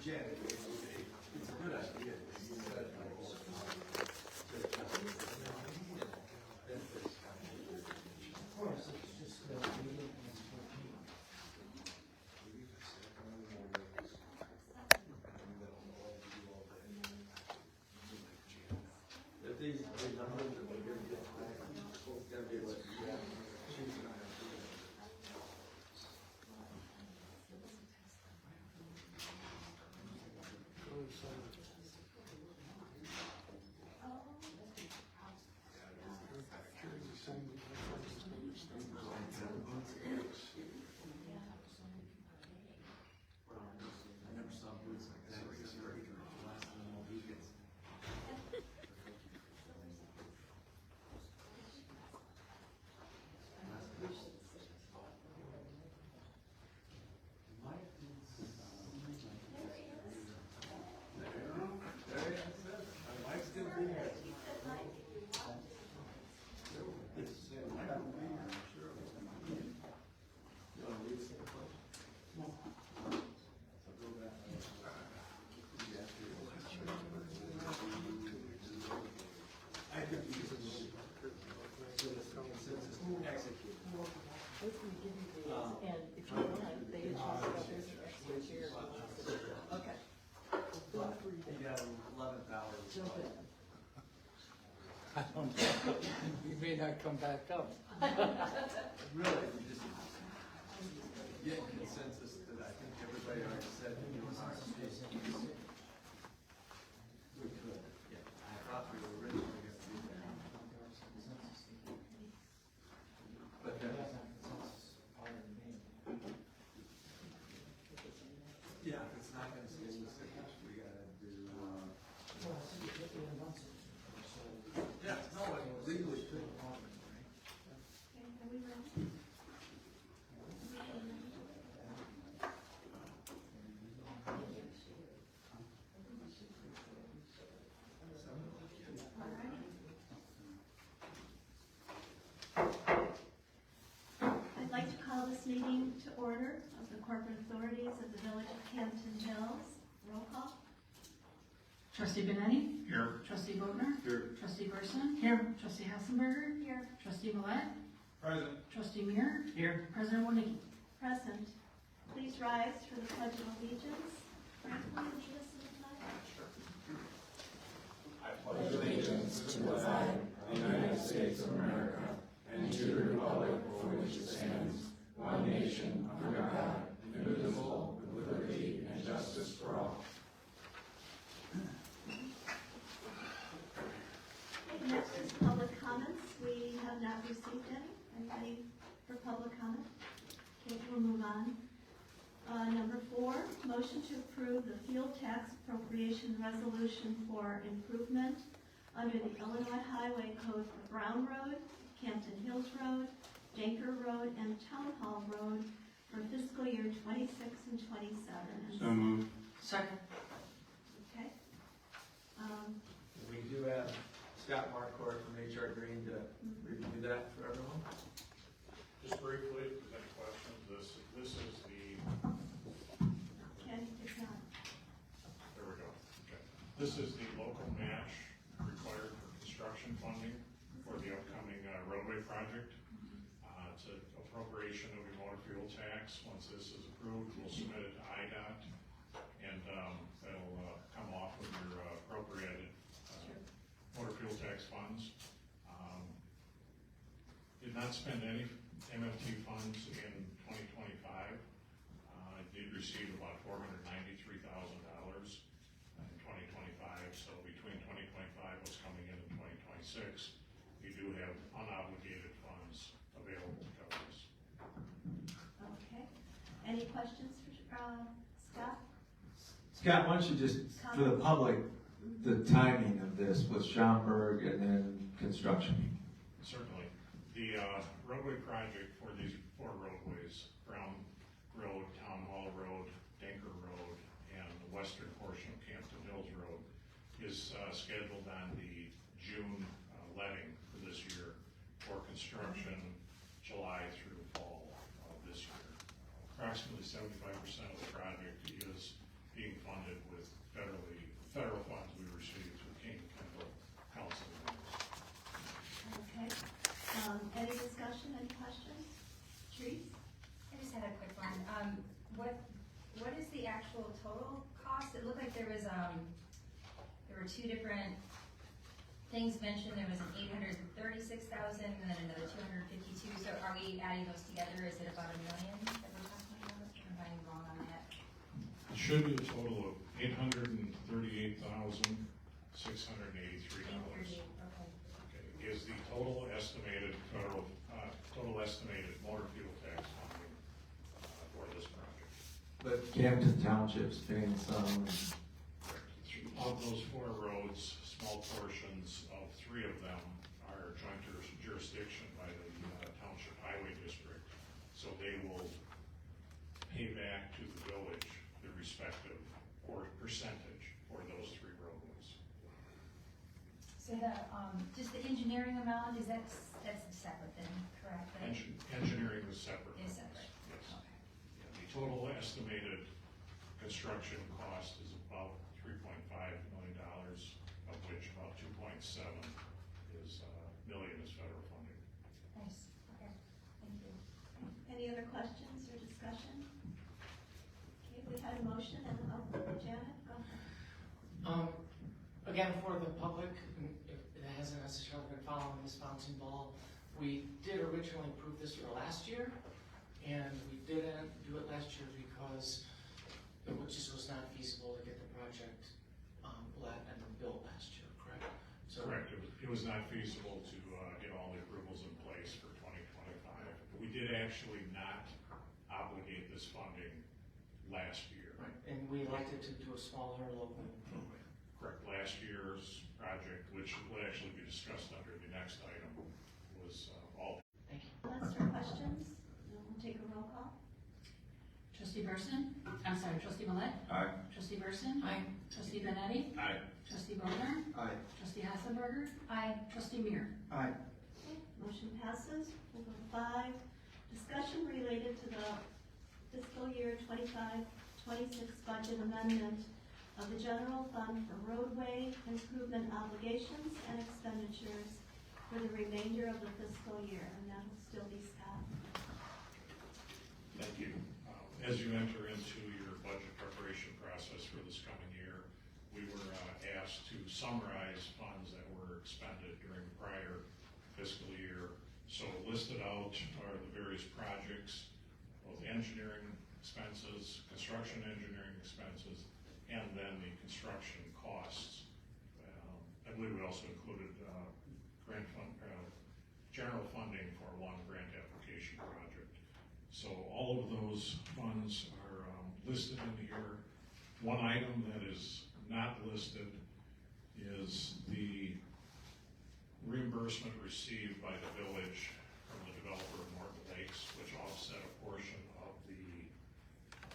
Janet, it's a good idea. You said, Of course, it's just the meeting is 14. If these numbers are gonna get high, it's gonna be what, yeah, she's gonna have to do. I never saw boots like that. It's just great. The last time all weekends. And if you want, they talk about this extra chair. Okay. Feel free to You got 11th hour. jump in. I don't know. You may not come back up. Really, we just get consensus that I think everybody already said that you and I we could. Yeah, I thought we were originally going to do that. But then, yeah, if it's not going to stay specific, we gotta do, yeah, no, it legally could. I'd like to call this meeting to order of the corporate authorities of the Village of Campton Hills. Roll call. Trustee Benetti? Here. Trustee Bodnar? Here. Trustee Burson? Here. Trustee Hassenberger? Here. Trustee Millet? Present. Trustee Muir? Here. President Wodnicki? Present. Please rise for the Pledge of Allegiance. Frank, will you lead us in the pledge? pledge allegiance to the flag of the United States of America and to the republic for which it stands, one nation, under God, indivisible, with liberty and justice for all. Next is public comments. We have not received any. Anybody for public comment? Okay, we'll move on. Number 4, motion to approve the fuel tax appropriation resolution for improvement under the Illinois Highway Code for Brown Road, Campton Hills Road, Danker Road, and Town Hall Road for fiscal year 26 and 27. moved. Second. Okay. We do have Scott Marquardt from HR Green to review that for everyone. Just briefly, if there's any questions, this is the, Okay, it's not. there we go. Okay. This is the local match required for construction funding for the upcoming roadway project. It's an appropriation of your motor fuel tax. Once this is approved, we'll submit it to IDOT, and that'll come off of your appropriated motor fuel tax funds. Did not spend any MFT funds in 2025. Did receive about $493,000 in 2025. So between 2025, what's coming in 2026, you do have unobligated funds available to cover this. Okay. Any questions for Scott? Scott, why don't you just, for the public, the timing of this with Schaumburg and then construction? Certainly. The roadway project for these 4 roadways, Brown Road, Town Hall Road, Danker Road, and the western portion of Campton Hills Road is scheduled on the June letting for this year for construction July through fall of this year. Approximately 75% of the project is being funded actual total cost? It looked like there was, there were two different things mentioned. There was an 836,000 and then another 252. So are we adding those together? Is it about $1 million that we're talking about? Am I wrong on that? It should be a total of $838,683. Okay. Is the total estimated federal, total estimated motor fuel tax funding for this project. But Camden Township's paying some, Of those 4 roads, small portions of 3 of them are joint jurisdiction by the Township Highway District. So they will pay back to the village the respective percentage for those 3 roadways. So the, just the engineering amount, is that's separate then, correct? Engineering is separate. Is separate. Yes. Okay. Yeah, the total estimated construction cost is about $3.5 million, of which about 2.7 million is federal funding. Nice, okay, thank you. Any other questions or discussion? Okay, we had a motion and, Janet, go ahead. Again, for the public, if it hasn't necessarily been following this bouncing ball, we did originally approve this for last year, and we didn't do it last year because it just was not feasible to get the project let and built last year, correct? So Correct, it was not feasible to get all the approvals in place for 2025. We did actually not obligate this funding last year. Right, and we elected to do a smaller local program. Correct, last year's project, which will actually be discussed under the next item, was all. Thank you. Comments or questions? And we'll take a roll call. Trustee Burson? I'm sorry, trustee Millet? Aye. Trustee Burson? Aye. Trustee Benetti? Aye. Trustee Bogner? Aye. Trustee Hassenberger? Aye. Trustee Meir? Aye. Okay, motion passes. We'll go to 5, discussion related to the fiscal year 25-26 budget amendment of the general fund for roadway improvement obligations and expenditures for the remainder of the fiscal year, and that will still be Scott. Thank you. As you enter into your budget preparation process for this coming year, we were asked to summarize funds that were expended during the prior fiscal year. So listed out are the various projects, both engineering expenses, construction engineering expenses, and then the construction costs. I believe we also included grant fund, general funding for one grant application project. So all of those funds are listed in here. One item that is not listed is the reimbursement received by the village from the developer of Norton Lakes, which offset a portion of the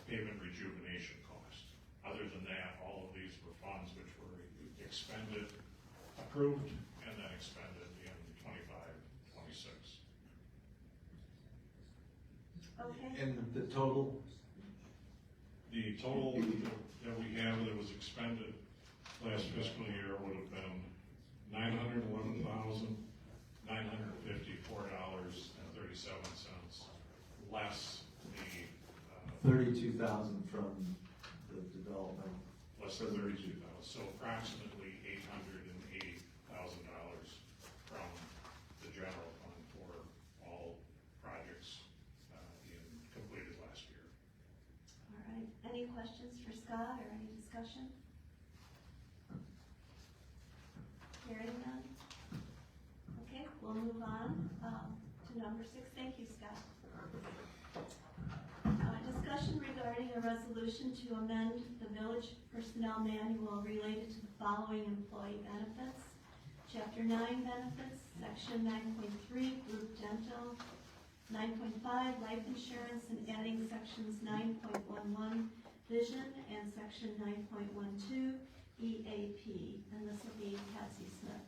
pavement rejuvenation cost. Other than that, all of these were funds which were expended, approved, and then expended in 25-26. Okay, And the total, The total that we have that was expended last fiscal year would have been $911,954.37, less the, 32,000 from the development. less than 32,000, so approximately $880,000 from the general fund for all projects completed last year. all right. Any questions for Scott or any discussion? Hearing none? Okay, we'll move on to number 6. Thank you, Scott. Discussion regarding a resolution to amend the village personnel manual related to the following employee benefits. Chapter 9 benefits, section 9.3 group dental, 9.5 life insurance, and adding sections 9.11 vision and section 9.12 EAP. And this will be Patsy Smith.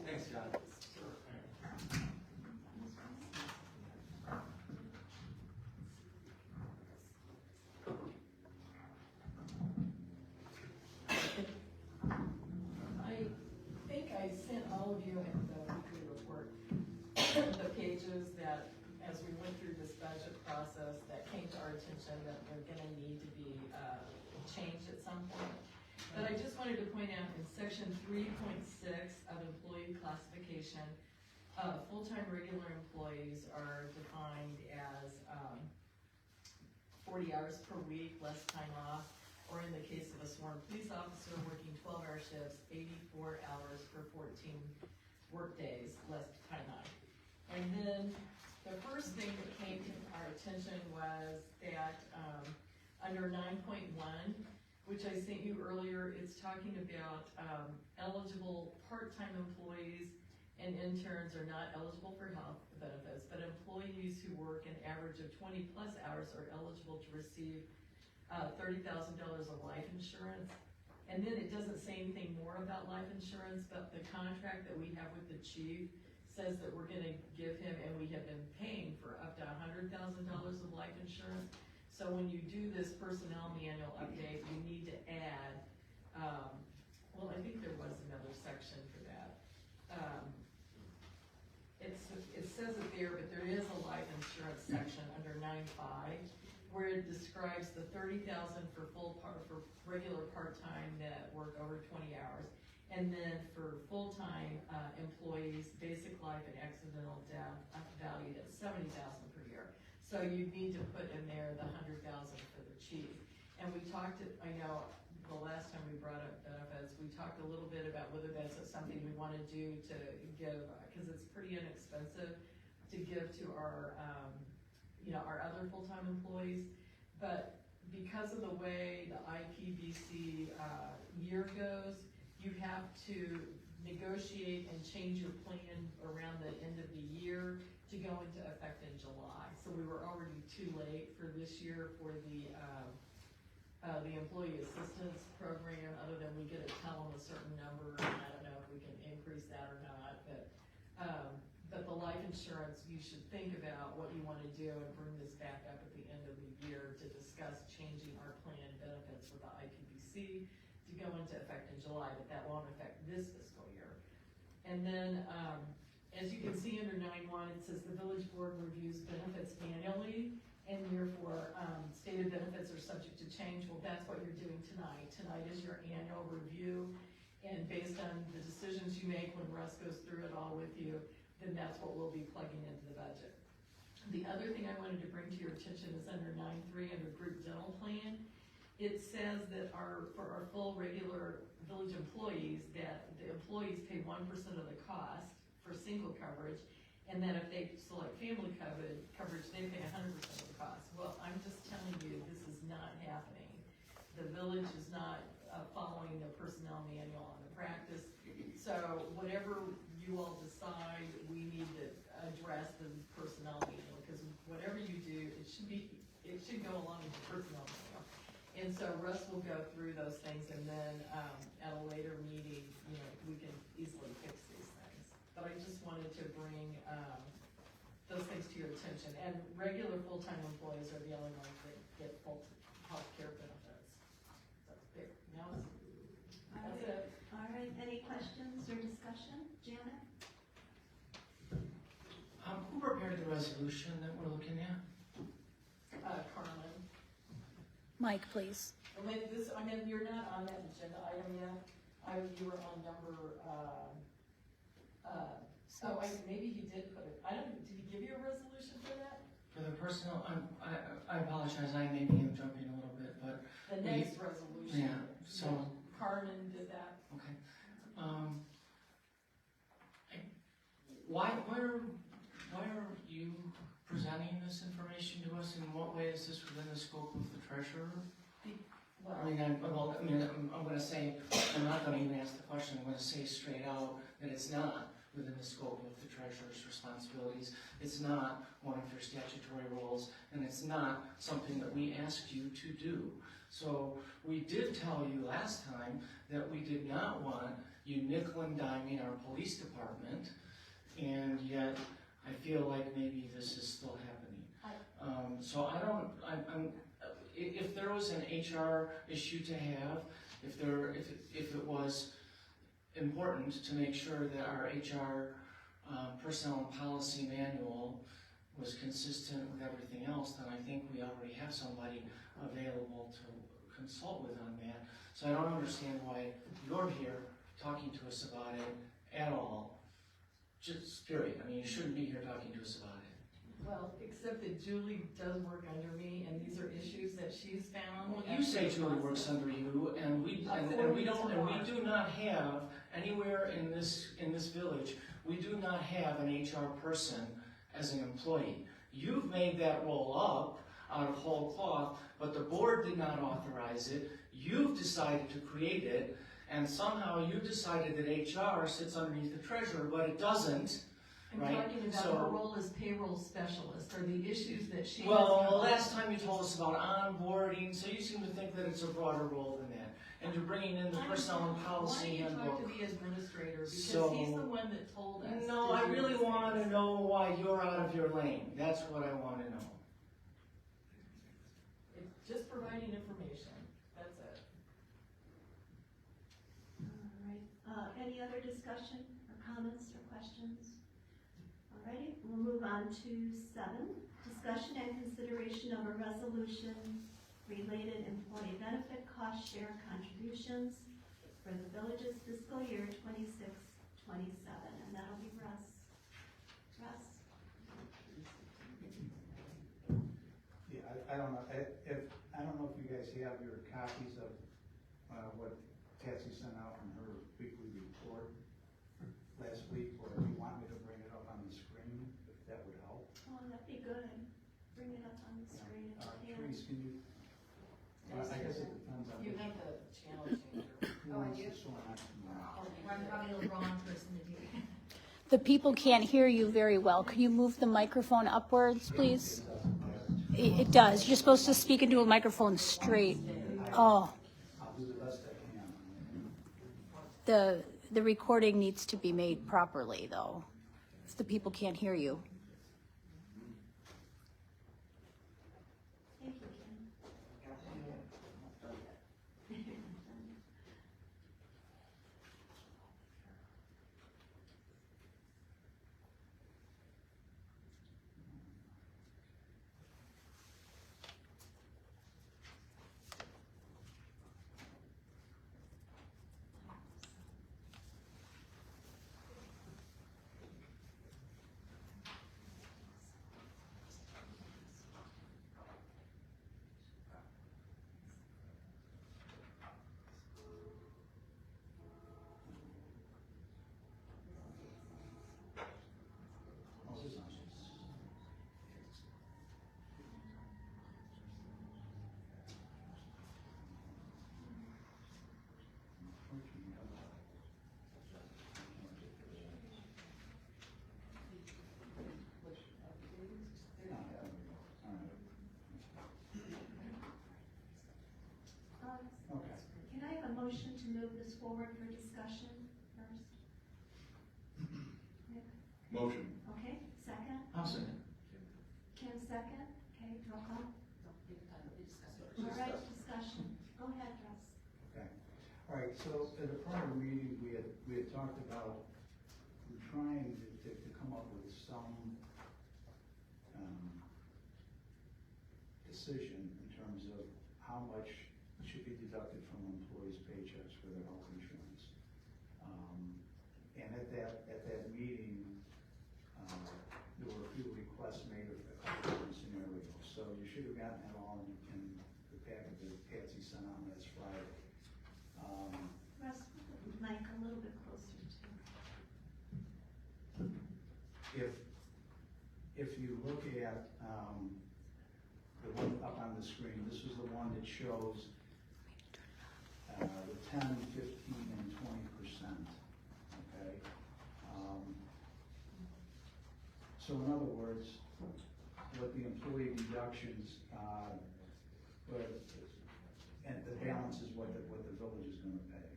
Thanks, Scott. I think I sent all of you the weekly report, the pages that, as we went through this budget, process that came to our attention that they're gonna need to be, changed at some point. But I just wanted to point out in section 3.6 of employee classification, full-time regular employees are defined as, 40 hours per week, less time off, or in the case of a sworn police officer working 12-hour shifts, 84 hours per 14 work days, less time off. And then the first thing that came to our attention was that, under 9.1, which I sent you earlier, it's talking about, eligible part-time employees and interns are not eligible for health benefits, but employees who work an average of 20+ hours are eligible to receive, $30,000 of life insurance. And then it doesn't say anything more about life insurance, but the contract that we have with the chief says that we're gonna give him, and we have been paying for up to $100,000 of life insurance. So when you do this personnel manual update, you need to add, well, I think there was another section for that. It says it there, but there is a life insurance section under 9.5 where it describes the $30,000 for regular part-time that work over 20 hours. And then for full-time, employees, basic life and accidental death valued at $70,000 per year. So you need to put in there the $100,000 for the chief. And we talked, I know, the last time we brought up benefits, we talked a little bit about whether that's something we want to do to give, because it's pretty inexpensive to give to our, our other full-time employees. But because of the way the IPBC year goes, you have to negotiate and change your plan around the end of the year to go into effect in July. So we were already too late for this year for the employee assistance program, other than we get to tell them a certain number, and I don't know if we can increase that or not, but the life insurance, you should think about what you wanna do and bring this back up at the end of the year to discuss changing our plan benefits with the IPBC to go into effect in July, but that won't affect this fiscal year. And then, as you can see under 9.1, it says the village board reviews benefits annually, and therefore, stated benefits are subject to change. Well, that's what you're doing tonight. Tonight is your annual review, and based on the decisions you make when Russ goes through it all with you, then that's what we'll be plugging into the budget. The other thing I wanted to bring to your attention is under 9.3, under group dental plan. It says that for our full regular village employees, that the employees pay 1% of the cost for single coverage, and that if they select family coverage, they pay 100% of the cost. Well, I'm just telling you, this is not happening. The village is not following the personnel manual on the practice. So whatever you all decide, we need to address the personnel manual, because whatever you do, it should go along with the personnel manual. And so Russ will go through those things, and then at a later meeting, we can easily fix these things. But I just wanted to bring those things to your attention. And regular full-time employees are the only ones that get full health care benefits. So there, now that's it. All right, any questions or discussion? Janet? Who prepared the resolution that we're looking at? Carmen. Mike, please. You're not on that agenda item yet. You were on number, maybe he did put it, did he give you a resolution for that? For the personal, I apologize, I maybe am jumping a little bit, but. The next resolution. Yeah, so. Carmen did that. Okay. Why are you presenting this information to us? In what way is this within the scope of the treasurer? I'm gonna say, I'm not gonna even ask the question, I'm gonna say straight out that it's not within the scope of the treasurer's responsibilities. It's not one of your statutory roles, and it's not something that we asked you to do. So we did tell you last time that we did not want you nickel and diming our police department, and yet I feel like maybe this is still happening. So if there was an HR issue to have, if it was important to make sure that our HR personnel and policy manual was consistent with everything else, then I think we already have somebody available to consult with on that. So I don't understand why you're here talking to us about it at all. Just period. I mean, you shouldn't be here talking to us about it. Well, except that Julie does work under me, and these are issues that she's found. Well, you say Julie works under you, and we do not have anywhere in this village. We do not have an HR person as an employee. You've made that roll up out of whole cloth, but the board did not authorize it. You've decided to create it, and somehow you decided that HR sits underneath the treasurer, but it doesn't. I'm right? talking about So- her role as payroll specialist, or the issues that she has. Well, last time you told us about onboarding, so you seem to think that it's a broader role than that. And you're bringing in the personnel and policy Why don't you handbook. talk to the administrator, because So- he's the one that told us. No, to I do really this. want to know why you're out of your lane. That's what I want to know. It's just providing information, that's it. All right, any other discussion or comments or questions? Alrighty, we'll move on to 7, discussion and consideration of a resolution related employee benefit cost share contributions for the village's fiscal year 26-27, and that'll be Russ. Russ? Yeah, I don't know, I don't know if you guys have your copies of, what Patsy sent out in her weekly report last week, or if you want me to bring it up on the screen, if that would help. Oh, that'd be good. Bring it up on the screen if you can. Therese, can you? I guess it depends on. You which- have the channel changer. who Oh, I wants do? this one on tomorrow. I'm probably the wrong person to do it. The people can't hear you very well. Can you move the microphone upwards, please? It does. You're supposed to speak into a microphone straight. Oh, I'll do the best I can. the recording needs to be made properly, though, if the people can't hear you. Thank you, Ken. Okay. Can I have a motion to move this forward for discussion first? Motion. Okay, second? I'll second. Kim, second? Okay, roll call. All right, discussion. Go ahead, Russ. Okay. All right, so at a prior meeting, we had talked about, we're trying to come up with some decision in terms of how much should be deducted from employees' paychecks for their health insurance. And at that meeting, there were a few requests made of a couple different scenarios. So you should have gotten that all in the packet that Patsy sent out last Friday. Russ, put the mic a little bit closer to. If you look at, the one up on the screen, this is the one that shows, the 10, 15, and 20%, okay? So in other words, what the employee deductions, and the balance is what the village is gonna pay,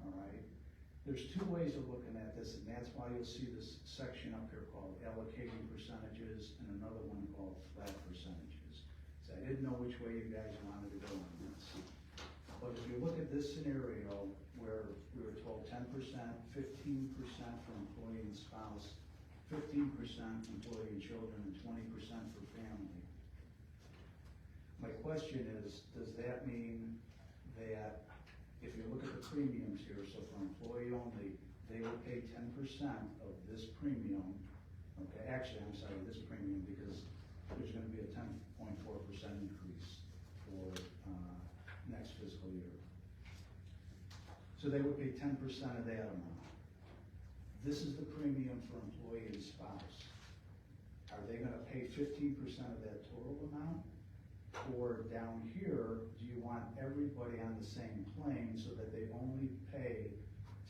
all right? There's 2 ways of looking at this, and that's why you'll see this section up here called allocating percentages, and another one called flat percentages. So I didn't know which way you guys wanted to go on this. But if you look at this scenario where we were told 10%, 15% for employee and spouse, 15% employee and children, and 20% for family. My question is, does that mean that if you look at the premiums here, so for employee only, they will pay 10% of this premium, okay, actually, I'm sorry, this premium, because there's gonna be a 10.4% increase for, next fiscal year. So they would pay 10% of that amount. This is the premium for employee and spouse. Are they gonna pay 15% of that total amount? Or down here, do you want everybody on the same plane so that they only pay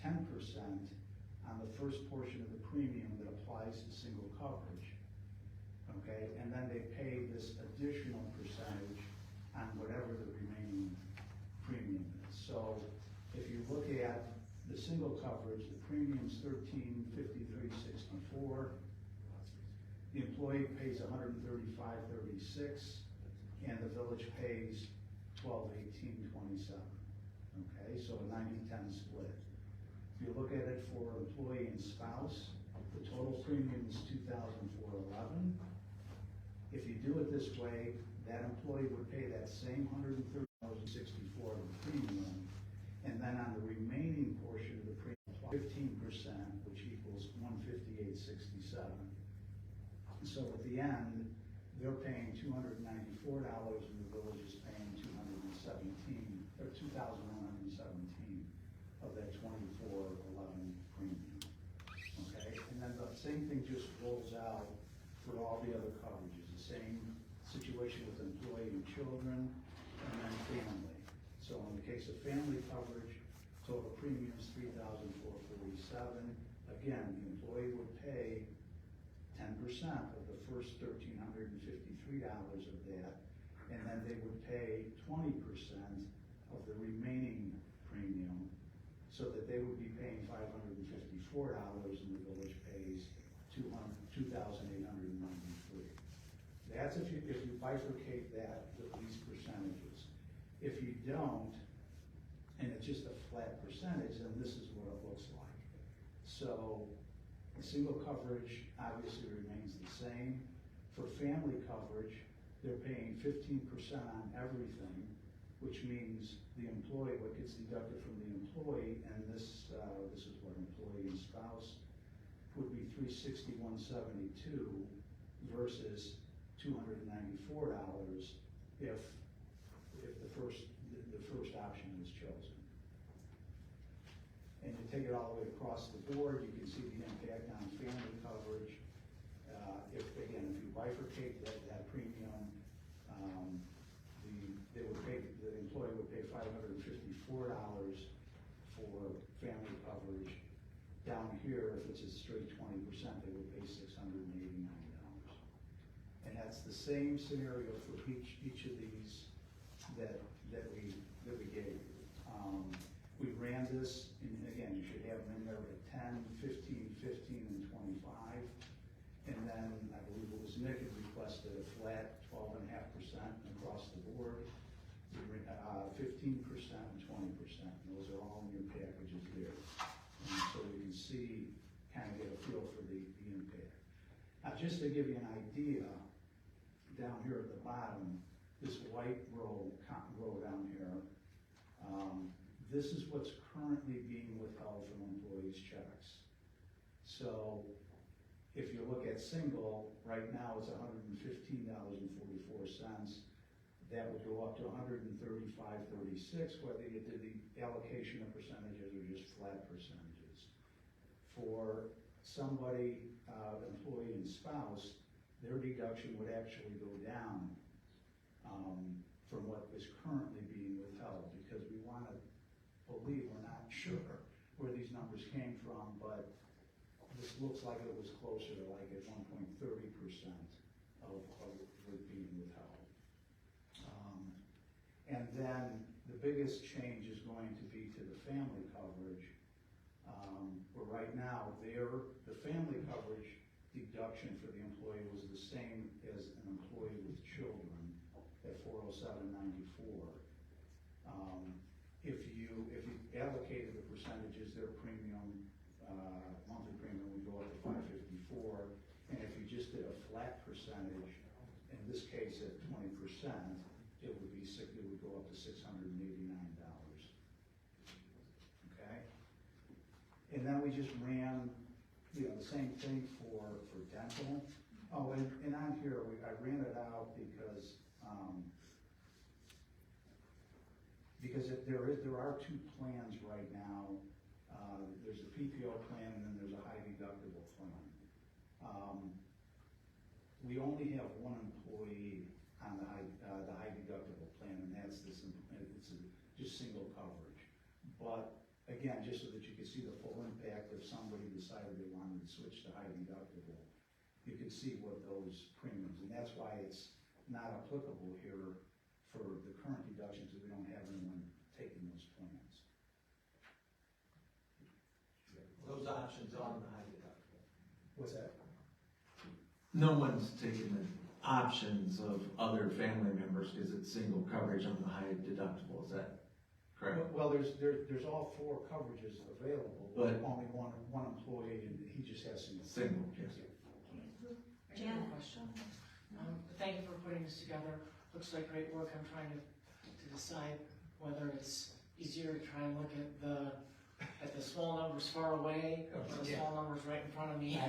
10% on the first portion of the premium that applies to single coverage? Okay, and then they pay this additional percentage on whatever the remaining premium is. So if you look at the single coverage, the premium's $1353.64. The employee pays $135.36, and the village pays $1218.27. Okay, so a 90-10 split. If you look at it for employee and spouse, the total premium is $2,411. If you do it this way, that employee would pay that same $130.64 of the premium, and then on the remaining portion of the premium, 15%, which equals $158.67. So at the end, they're paying $294, and the village is paying $217 of that $2411 premium. Okay, and then the same thing just rolls out for all the other coverages. The same situation with employee and children, and then family. So in the case of family coverage, total premium is $3,447. Again, the employee would pay 10% of the first $1,353 of that, and then they would pay 20% of the remaining premium, so that they would be paying $554, and the village pays $2,893. That's if you bifurcate that with these percentages. If you don't, and it's just a flat percentage, then this is what it looks like. So the single coverage obviously remains the same. For family coverage, they're paying 15% on everything, which means the employee, what gets deducted from the employee, and this is what employee and spouse would be $361.72 versus $294 if the first option is chosen. And you take it all the way across the board, you can see the impact on family coverage. If you bifurcate that premium, the employee would pay $554 for family coverage. Down here, if it's a straight 20%, they would pay $689. And that's the same scenario for each of these that we gave you. We ran this, and again, you should have them in there at 10, 15, 15, and 25. And then I believe it was Nick had requested a flat 12.5% across the board, 15% and 20%. And those are all in your packages there. And so you can see, kind of get a feel for the impact. Now, just to give you an idea, down here at the bottom, this white row down here, this is what's currently being withheld from employees' checks. So if you look at single, right now it's $115.44. That would go up to $135.36, whether you did the allocation of percentages or just flat percentages. For somebody, employee and spouse, their deduction would actually go down from what is currently being withheld, because we want to believe, we're not sure where these numbers came from, but this looks like it was closer to like at 1.30% of it being withheld. And then the biggest change is going to be to the family coverage, where right now the family coverage deduction for the employee was the same as an employee with children at $407.94. If you allocated the percentages, their premium, monthly premium would go up to $554. before, and if you just did a flat percentage, in this case at 20%, it would go up to $689. Okay? And then we just ran, the same thing for dental. Oh, and on here, I ran it out because there are two plans right now. There's a PPO plan and then there's a high deductible plan. We only have one employee on the high deductible plan, and that's just single coverage. But again, just so that you can see the full impact, if somebody decided they wanted to switch to high deductible, you can see what those premiums, and that's why it's not applicable here for the current deductions, because we don't have anyone taking those plans. Those options on the high deductible. What's that? No one's taking the options of other family members because it's single coverage on the high deductible, is that correct? Well, there's all four coverages available, but only one employee, and he just has single. Single, yes. I have a question. Thank you for putting this together. Looks like great work. I'm trying to decide whether it's easier to try and look at the small numbers far away or the small numbers right in front of me.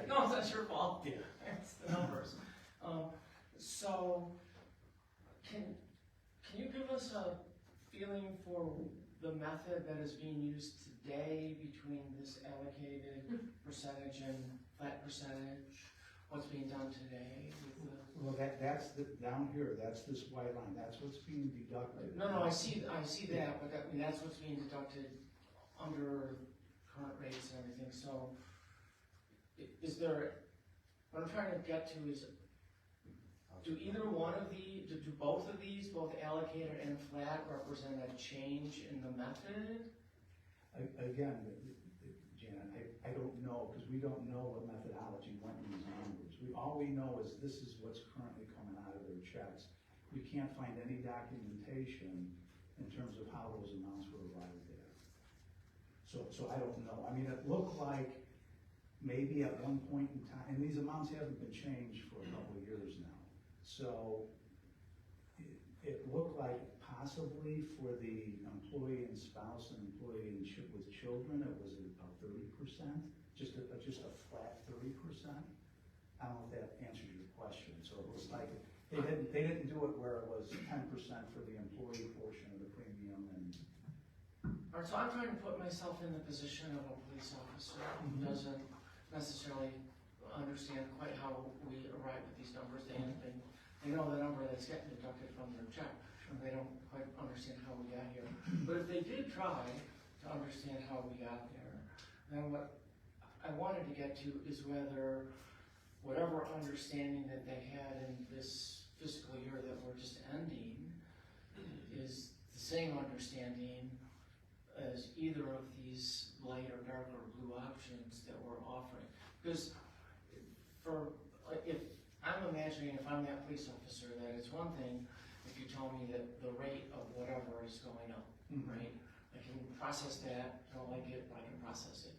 No, it's not your fault. Yeah. It's the numbers. So, can you give us a feeling for the method that is being used today between this allocated percentage and flat percentage? What's being done today with the... Well, that's down here, that's this white line, that's what's being deducted. No, I see that, but that's what's being deducted under current rates and everything, so is there, what I'm trying to get to is, do both of these, both allocated and flat, represent a change in the method? Again, Janet, I don't know, because we don't know what methodology went in these numbers. All we know is this is what's currently coming out of their checks. We can't find any documentation in terms of how those amounts were arrived at. So I don't know. I mean, it looked like maybe at one point in time, and these amounts haven't been changed for a couple of years now. So it looked like possibly for the employee and spouse and employee with children, it was about 30%, just a flat 30%. I don't know if that answers your question. So it was like, they didn't do it where it was 10% for the employee portion of the premium and... All right, so I'm trying to put myself in the position of a police officer who doesn't necessarily understand quite how we arrive at these numbers. They know the number that's getting deducted from their check, and they don't quite understand how we got here. But if they did try to understand how we got there, then what I wanted to get to is whether whatever understanding that they had in this fiscal year that we're just ending is the same understanding as either of these light or dark or blue options that we're offering. Because if I'm imagining, if I'm that police officer, that it's one thing if you tell me that the rate of whatever is going up, right? I can process that, I don't like it, but I can process it.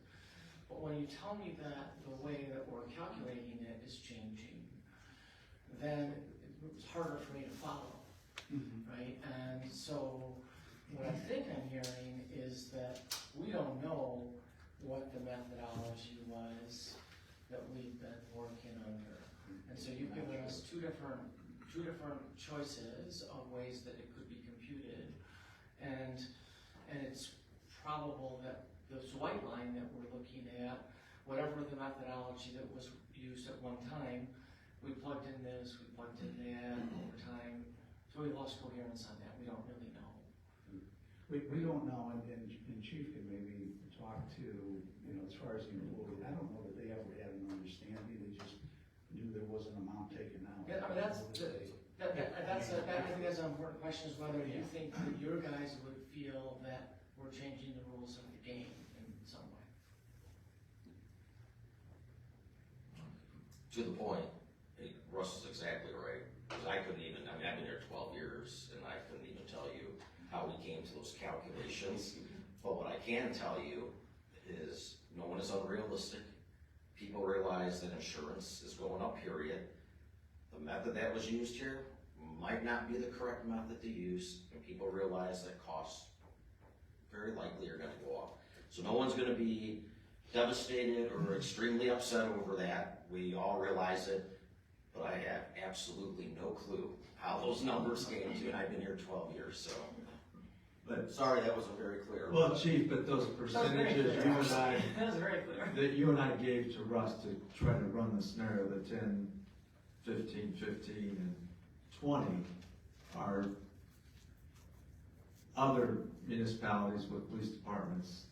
But when you tell me that the way that we're calculating it is changing, then it's harder for me to follow, right? And so what I think I'm hearing is that we don't know what the methodology was that we've been working under. And so you've given us two different choices of ways that it could be computed. And it's probable that this white line that we're looking at, whatever the methodology that was used at one time, we plugged in this, we plugged in that over time, so we lost coherence on that. We don't really know. We don't know, and Chief can maybe talk to, as far as the employee, I don't know that they ever had an understanding, they just knew there was an amount taken out. Yeah, I mean, I think that's an important question, is whether you think that your guys would feel that we're changing the rules of the game in some way. To the point, Russ is exactly right, because I've been here 12 years, and I couldn't even tell you how we came to those calculations. But what I can tell you is no one is unrealistic. people realize that insurance is going up, period. The method that was used here might not be the correct method to use, and people realize that costs very likely are gonna go up. So no one's gonna be devastated or extremely upset over that. We all realize it, but I have absolutely no clue how those numbers came to, and I've been here 12 years, so. But, Sorry, that wasn't very clear. well, Chief, but those percentages you and I, That was very clear. that you and I gave to Russ to try to run the scenario, the 10, 15, 15, and 20 are other municipalities with police departments.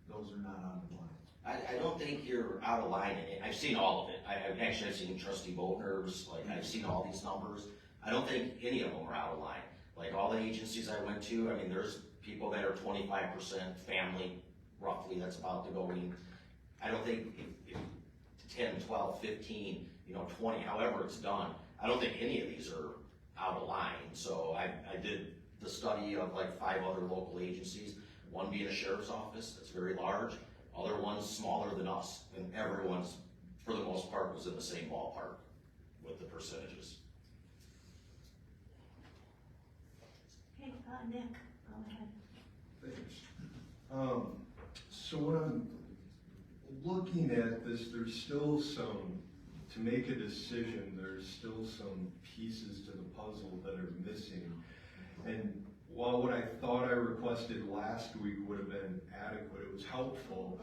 Those are not on the line. I don't think you're out of line in it. I've seen all of it. I've seen Trustee Bodner's, like, I've seen all these numbers. I don't think any of them are out of line. Like, all the agencies I went to, I mean, there's people that are 25% family, roughly, that's about to go in. I don't think if 10, 12, 15, 20, however it's done, I don't think any of these are out of line. So I did the study of like 5 other local agencies, one being a sheriff's office, that's very large, other ones smaller than us, and everyone's, for the most part, was in the same ballpark with the percentages. Okay, Nick, go ahead. Thanks. So when I'm looking at this, there's still to make a decision, there's still some pieces to the puzzle that are missing. And while what I thought I requested last week would have been adequate, it was helpful.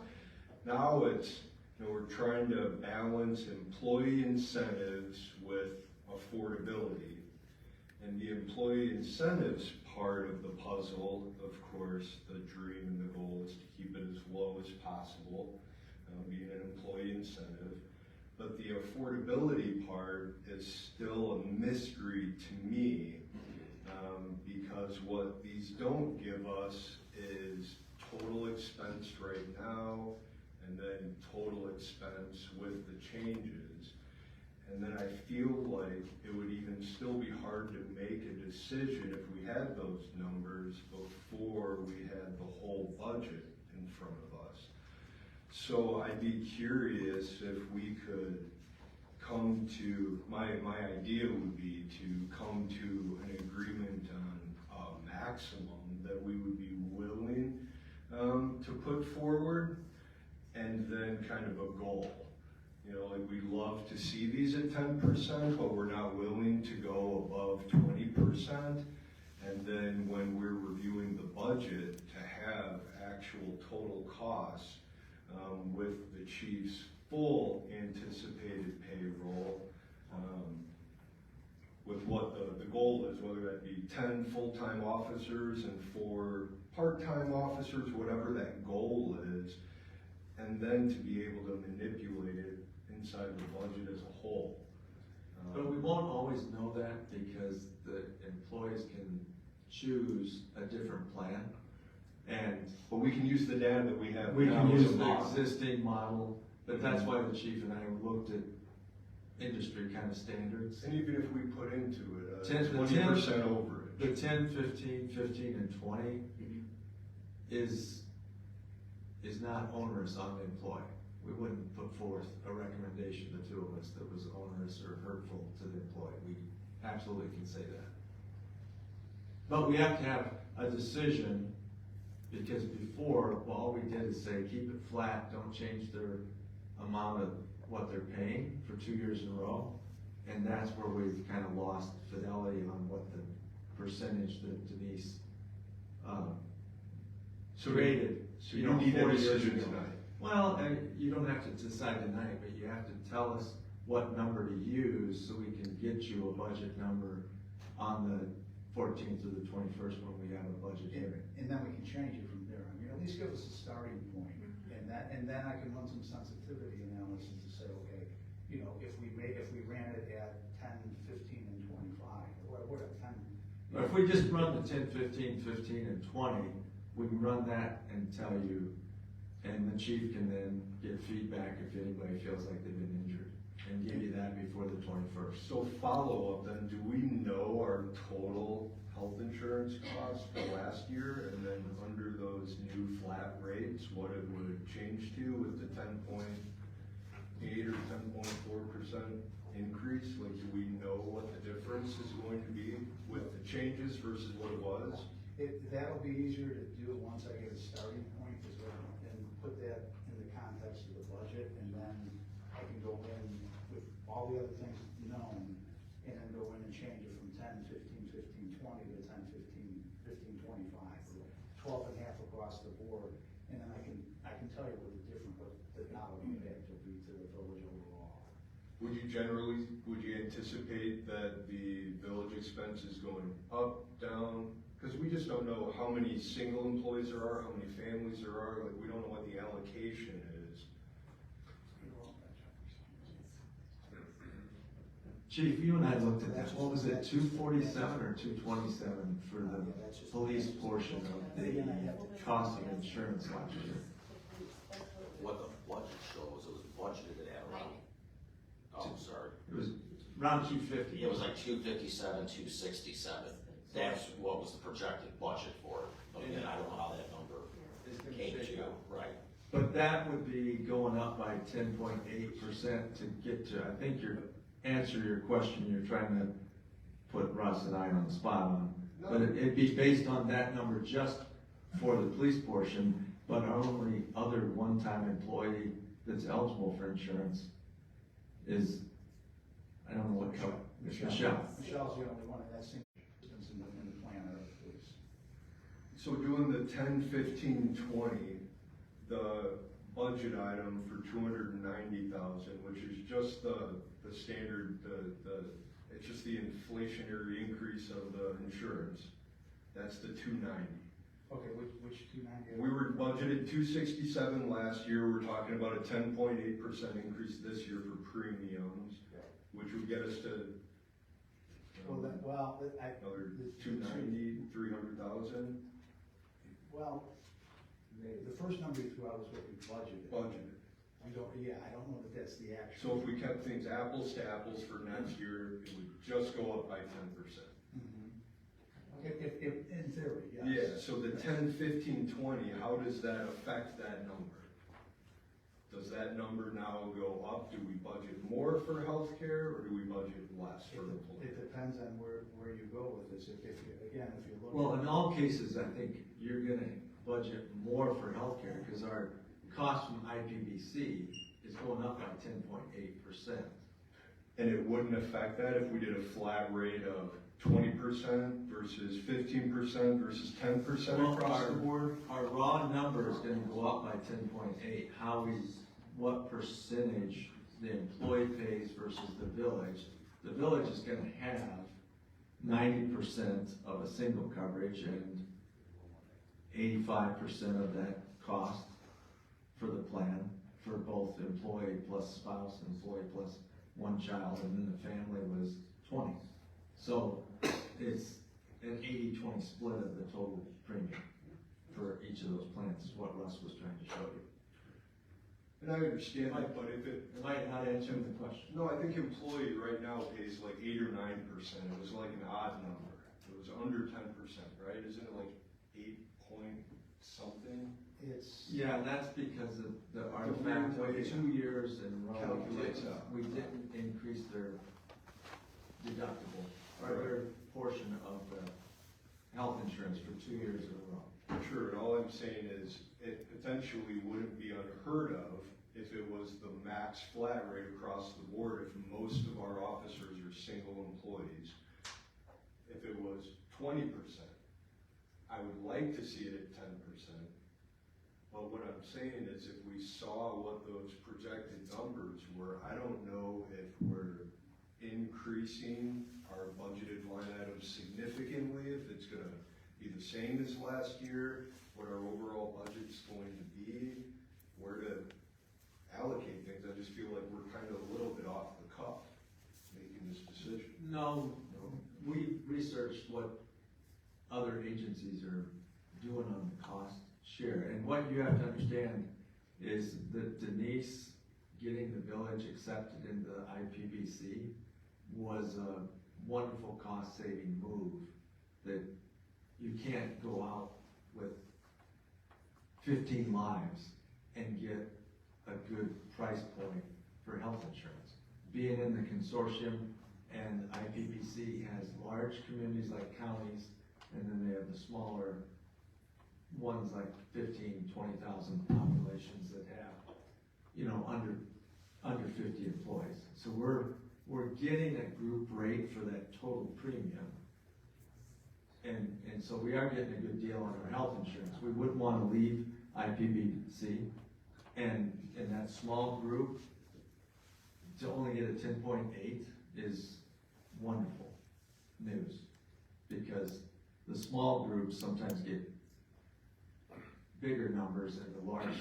Now it's, we're trying to balance employee incentives with affordability. And the employee incentives part of the puzzle, of course, the dream and the goal is to keep it as low as possible, being an employee incentive. But the affordability part is still a mystery to me, because what these don't give us is total expense right now, and then total expense with the changes. And then I feel like it would even still be hard to make a decision if we had those numbers before we had the whole budget in front of us. So I'd be curious if we could come to, my idea would be to come to an agreement on a maximum that we would be willing to put forward, and then kind of a goal. Like, we'd love to see these at 10%, but we're not willing to go above 20%. And then when we're reviewing the budget, to have actual total costs with the chief's full anticipated payroll, with what the goal is, whether that be 10 full-time officers and 4 part-time officers, whatever that goal is, and then to be able to manipulate it inside the budget as a whole. But we won't always know that, because the employees can choose a different plan. But we can use the data that we have. We now can as a use the model. existing model, but that's why the chief and I looked at industry kind of standards. And even if we put into it 10% 20% overage. The 10, 15, 15, and 20 is not onerous on the employee. We wouldn't put forth a recommendation, the two of us, that was onerous or hurtful to the employee. We absolutely can say that. But we have to have a decision, because before, well, all we did is say, keep it flat, don't change their amount of what they're paying for 2 years in a row. And that's where we've kind of lost fidelity on what the percentage that Denise created. So you need a 40 years decision ago. tonight. Well, you don't have to decide tonight, but you have to tell us what number to use so we can get you a budget number on the 14th or the 21st when we have a budget hearing. And then we can change it from there. I mean, at least give us a starting point, and then I can run some sensitivity analysis to say, okay, if we ran it at 10, 15, and 25, or what at 10. But if we just run the 10, 15, 15, and 20, we can run that and tell you, and the chief can then get feedback if anybody feels like they've been injured, and give you that before the 21st. So follow up then, do we know our total health insurance costs for last year, and then under those new flat rates, what it would change to with the 10 point 8 or 10.4% increase? Like, do we know what the difference is going to be with the changes versus what it was? That'll be easier to do once I get a starting point, and put that in the context of the budget, and then I can go in with all the other things known, and then go in and change it from 10, 15, 15, 20 to 10, 15, 15, 25, or 12 and a half across the board, and then I can tell you what the dollar impact will be to the village overall. Would you anticipate that the village expense is going up, down? Because we just don't know how many single employees there are, how many families there are, like, we don't know what the allocation is. Chief, you and I looked at that, what was it, 247 or 227 for the police portion of the cost of insurance last year? What the budget shows, it was budgeted at around, oh, sorry. It was around 250. It was like 257, 267. That's what was the projected budget for it. But again, I don't know how that number came to, right? But that would be going up by 10.8% to get to, I think answer your question, you're trying to put Russ and I on the spot on. But it'd be based on that number just for the police portion, but our only other one-time employee that's eligible for insurance is, I don't know what color, it's Michelle. Michelle's the only one, and that's in the plan of the police. So doing the 10, 15, 20, the budget item for 290,000, which is just the standard, it's just the inflationary increase of the insurance. That's the 290. Okay, which 290? We were budgeted 267 last year. We're talking about a 10.8% increase this year for premiums, which would get us to Well, another 290, 300,000. Well, the first number you threw out was what we budgeted. I don't know that that's the actual. So if we kept things apples to apples for next year, it would just go up by 10%. If in theory, yes. Yeah, so the 10, 15, 20, how does that affect that number? Does that number now go up? Do we budget more for healthcare, or do we budget less for employees? It depends on where you go with this. If you look. Well, in all cases, I think you're gonna budget more for healthcare, because our cost from IPBC is going up by 10.8%. And it wouldn't affect that if we did a flat rate of 20% versus 15% versus 10% across the board? Our raw number is gonna go up by 10.8. What percentage the employee pays versus the village? The village is gonna have 90% of a single coverage and 85% of that cost for the plan, for both employee plus spouse, employee plus one child, and then the family was 20. So it's an 80-20 split of the total premium for each of those plans, is what Russ was trying to show you. And I understand that, but if it might not answer the question. No, I think employee right now pays like 8 or 9%. It was like an odd number. It was under 10%, right? Isn't it like 8 point something? Yeah, that's because of the artifact of 2 years in a row. We didn't increase their deductible, or their portion of the health insurance for 2 years in a row. Sure, and all I'm saying is it potentially wouldn't be unheard of if it was the max flat rate across the board, if most of our officers are single employees. If it was 20%, I would like to see it at 10%. But what I'm saying is if we saw what those projected numbers were, I don't know if we're increasing our budgeted line items significantly, if it's gonna be the same as last year, what our overall budget's going to be, where to allocate things. I just feel like we're kind of a little bit off the cuff making this decision. No, we researched what other agencies are doing on the cost share. And what you have to understand is that Denise getting the village accepted into the IPBC was a wonderful cost-saving move, that you can't go out with 15 lives and get a good price point for health insurance. Being in the consortium, and IPPC has large communities like counties, and then they have the smaller ones like 15, 20,000 populations that have, you know, under 50 employees. So we're getting a group rate for that total premium. And so we are getting a good deal on our health insurance. We wouldn't want to leave IPPC, and in that small group, to only get a 10.8 is wonderful news, because the small groups sometimes get bigger numbers, and the large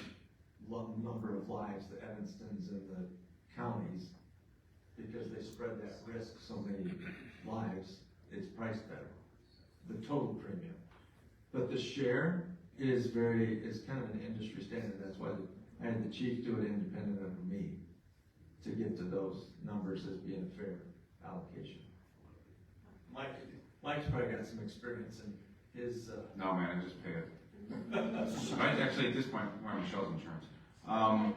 number of lives, the Evanstons and the counties, because they spread that risk so many lives, it's priced better, the total premium. But the share is kind of an industry standard. That's why I had the chief do it independent of me to get to those numbers as being a fair allocation. Mike's probably got some experience in his. No, man, I just pay it. Actually, at this point, we're on Michelle's insurance. I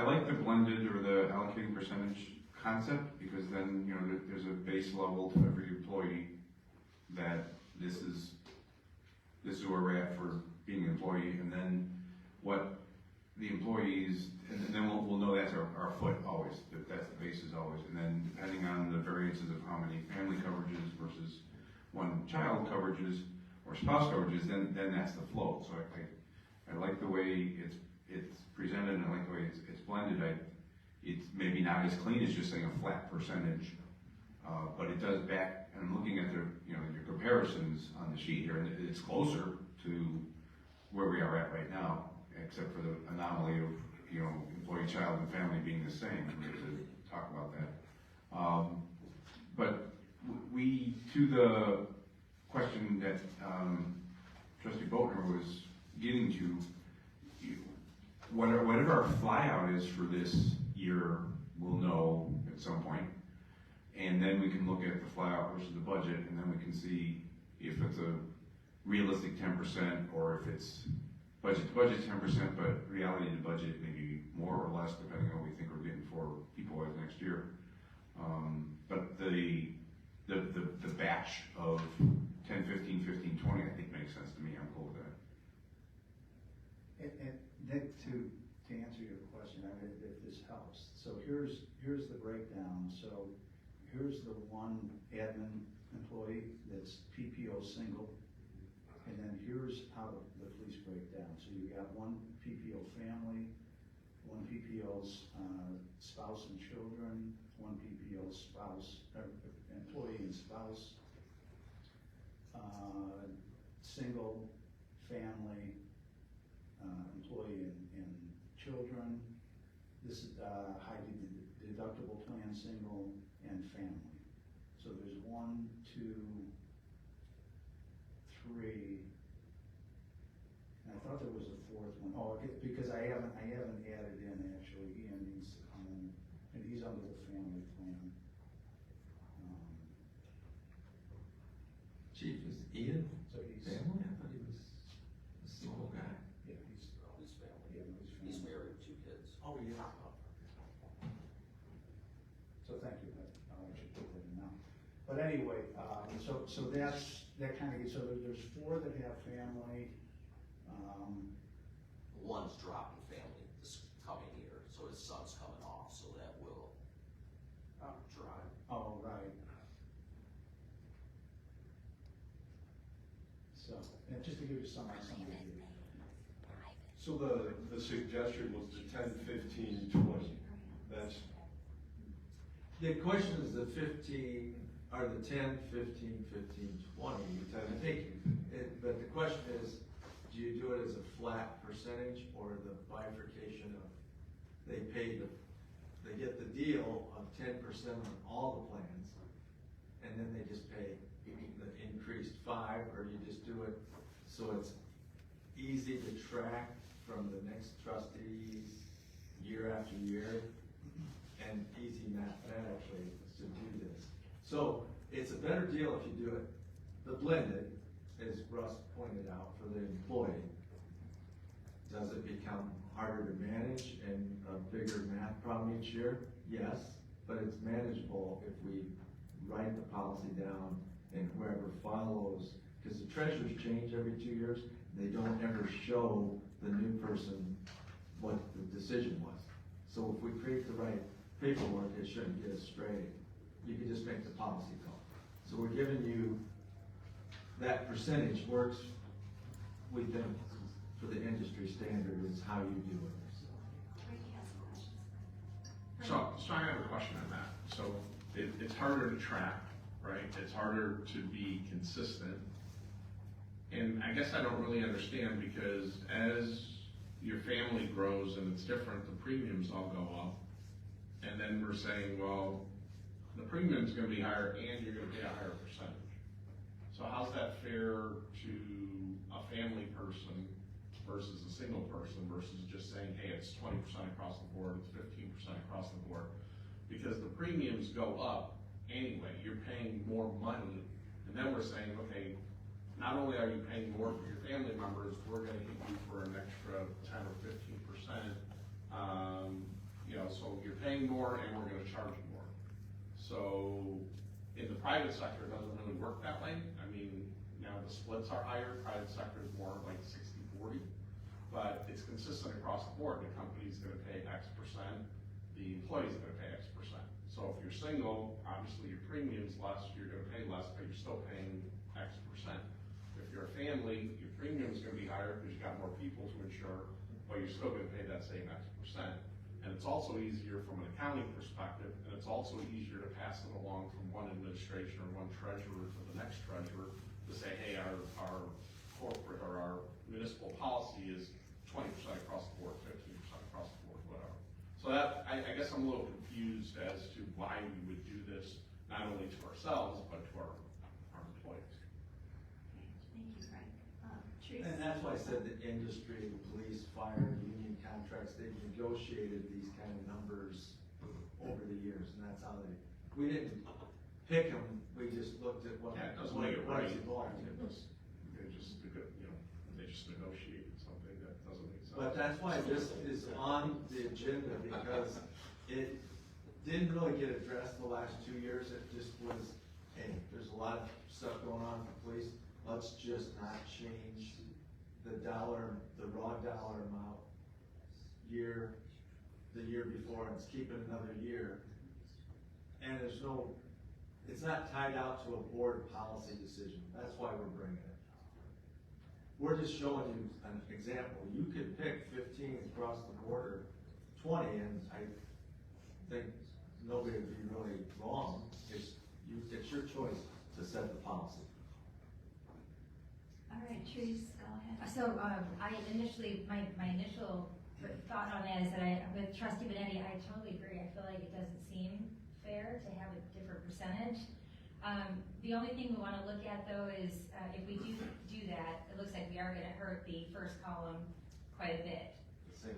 like the blended or the allocating percentage concept, because then, you know, there's a base level to every employee that this is where we're at for being an employee, and then what the employees, and then we'll know that's our foot always, that's the basis always, and then depending on the variances of how many family coverages versus one child coverages or spouse coverages, then that's the flow. So I like the way it's presented, and I like the way it's blended. It's maybe not as clean as just saying a flat percentage, but it does back, and I'm looking at your comparisons on the sheet here, and it's closer to where we are at right now, except for the anomaly of, you know, employee, child, and family being the same. We have to talk about that. But we, to the question that Trustee Boatner was getting to, whatever our flyout is for this year, we'll know at some point. And then we can look at the flyout versus the budget, and then we can see if it's a realistic 10% or if it's budget to budget 10%, but reality to budget maybe more or less, depending on what we think we're getting for people as next year. But the batch of 10, 15, 15, 20, I think makes sense to me. I'm cool with that. And Nick, to answer your question, I mean, if this helps. So here's the breakdown. So here's the one admin employee that's PPO single. And then here's how the police break down. So you got one PPO family, one PPO's spouse and children, one PPO spouse, or employee and spouse, single family, employee and children. This is high deductible plan, single and family. So there's 1, 2, 3. And I thought there was a fourth one. Oh, okay, because I haven't added in actually. Ian needs to come in, and he's under the family plan. Chief, is Ian So he's family? I thought he was a single guy. Yeah, he's His family. yeah, he's He's family. married, 2 kids. Oh, yeah. So thank you. I'll let you put that in now. But anyway, so that kind of gets, so there's 4 that have family. One's dropping family this coming year, so his son's coming off, so that will drive. Oh, right. So, and just to give you some idea. So the suggestion was the 10, 15, 20. That's, The question is the 15, or the 10, 15, 15, 20. I think, but the question is, do you do it as a flat percentage or the bifurcation of, they get the deal of 10% on all the plans, and then they just pay the increased 5, or you just do it so it's easy to track from the next trustees year after year, and easy mathematically to do this. So it's a better deal if you do it the blended, as Russ pointed out, for the employee, Does it become harder to manage and a bigger math problem each year? Yes, but it's manageable if we write the policy down and whoever follows, because the treasurers change every 2 years, they don't ever show the new person what the decision was. So if we create the right paperwork, it shouldn't get us straight. You can just make the policy call. So we're giving you, that percentage works, we think, for the industry standard is how you do it. So I have a question on that. So it's harder to track, right? It's harder to be consistent. And I guess I don't really understand, because as your family grows and it's different, the premiums all go up. And then we're saying, well, the premium's gonna be higher and you're gonna pay a higher percentage. So how's that fair to a family person versus a single person versus just saying, hey, it's 20% across the board, it's 15% across the board? Because the premiums go up anyway, you're paying more money, and then we're saying, okay, not only are you paying more for your family members, we're gonna hit you for an extra 10 or 15%. So you're paying more and we're gonna charge you more. So in the private sector, it doesn't really work that way. I mean, now the splits are higher, private sector is more like 60-40, but it's consistent across the board. The company's gonna pay X percent, the employee's gonna pay X percent. So if you're single, obviously your premium's less, you're gonna pay less, but you're still paying X percent. If you're a family, your premium's gonna be higher because you got more people to insure, but you're still gonna pay that same X percent. And it's also easier from an accounting perspective, and it's also easier to pass it along from one administration or one treasurer to the next treasurer to say, hey, our corporate or our municipal policy is 20% across the board, 15% across the board, whatever. So that, I guess I'm a little confused as to why we would do this, not only to ourselves, but to our employees. Thank you, Frank. Teresa? And that's why I said the industry, the police, fire, union contracts, they've negotiated these kind of numbers over the years, and that's how we didn't pick them, we just looked at what. Yeah, it doesn't make it right. Evolved. They just negotiated something that doesn't make sense. But that's why this is on the agenda, because it didn't really get addressed the last 2 years. It just was, hey, there's a lot of stuff going on with the police. Let's just not change the raw dollar amount the year before, and let's keep it another year. And it's not tied out to a board policy decision. That's why we're bringing it. We're just showing you an example. You could pick 15 across the board, or 20, and I think nobody would be really wrong. It's your choice to set the policy. All right, Teresa, go ahead. So, my initial thought on that is that with Trustee Benetti, I totally agree. I feel like it doesn't seem fair to have a different percentage. The only thing we want to look at though is if we do that, it looks like we are going to hurt the first column quite a bit. So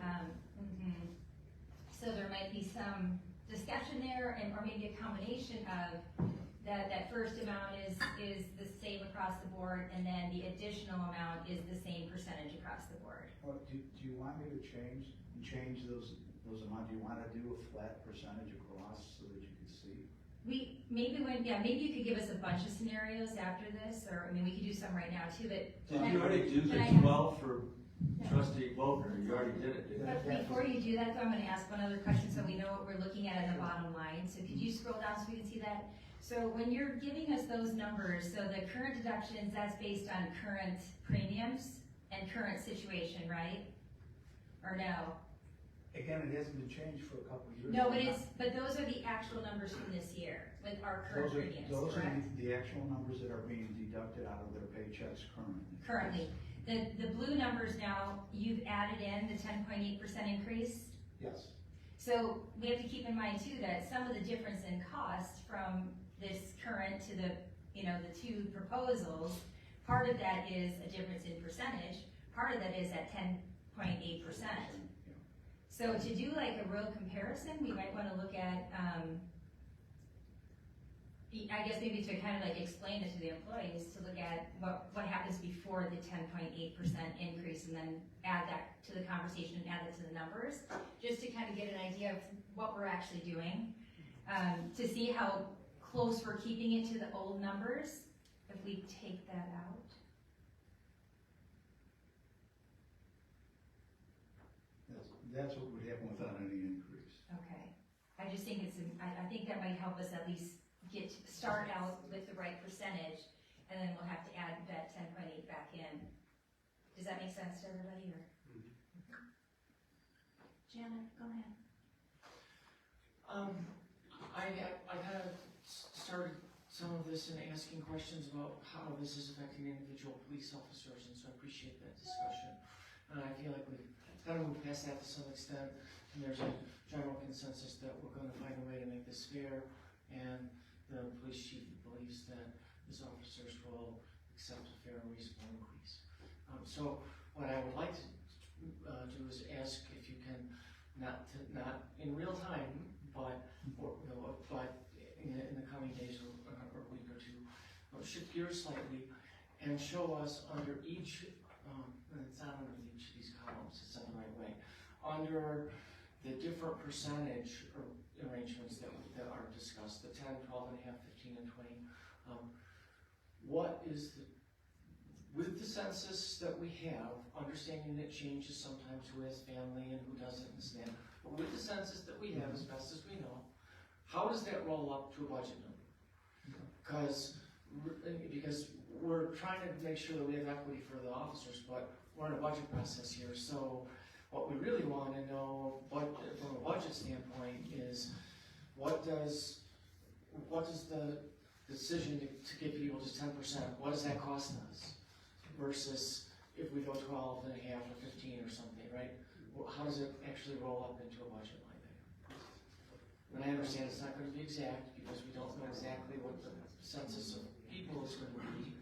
there might be some discussion there, or maybe a combination of that first amount is the same across the board, and then the additional amount is the same percentage across the board. Well, do you want me to change those amounts? Do you want to do a flat percentage across so that you can see? Maybe you could give us a bunch of scenarios after this, or, I mean, we could do some right now too, but. Did you already do the 12 for Trustee Vogner? You already did it, didn't you? But before you do that, though, I'm gonna ask one other question so we know what we're looking at in the bottom line. So could you scroll down so we can see that? So when you're giving us those numbers, so the current deductions, that's based on current premiums and current situation, right? Or no? Again, it hasn't been changed for a couple of years. No, but those are the actual numbers from this year with our current premiums, Those are correct? the actual numbers that are being deducted out of their paychecks currently. Currently. The blue numbers now, you've added in the 10.8% increase? Yes. So we have to keep in mind too that some of the difference in cost from this current to the two proposals, part of that is a difference in percentage, part of that is at 10.8%. So to do like a real comparison, we might want to look at, I guess maybe to kind of like explain it to the employees, to look at what happens before the 10.8% increase and then add that to the conversation and add it to the numbers, just to kind of get an idea of what we're actually doing, to see how close we're keeping it to the old numbers if we take that out. That's what would happen without any increase. Okay. I just think I think that might help us at least start out with the right percentage, and then we'll have to add that 10.8 back in. Does that make sense to everybody, or? Janet, go ahead. I kind of started some of this in asking questions about how this is affecting individual police officers, and so I appreciate that discussion. And I feel like we've kind of moved past that to some extent, and there's a general consensus that we're going to find a way to make this fair, and the police chief believes that his officers will accept a fair and reasonable increase. So what I would like to do is ask if you can, not in real time, but in the coming days or a week or two, shift gears slightly and show us under each, and it's not under each of these columns, it's not the right way, under the different percentage arrangements that are discussed, the 10, 12 and a half, 15 and 20, what is with the census that we have, understanding that changes sometimes who has family and who doesn't and so on, but with the census that we have, as best as we know, how does that roll up to a budget number? Because we're trying to make sure that we have equity for the officers, but we're in a budget process here, so what we really want to know, from a budget standpoint, is what does the decision to give people just 10%, what does that cost us? Versus if we go 12 and a half or 15 or something, right? Well, how does it actually roll up into a budget line item? And I understand it's not going to be exact because we don't know exactly what the census of people is going to be,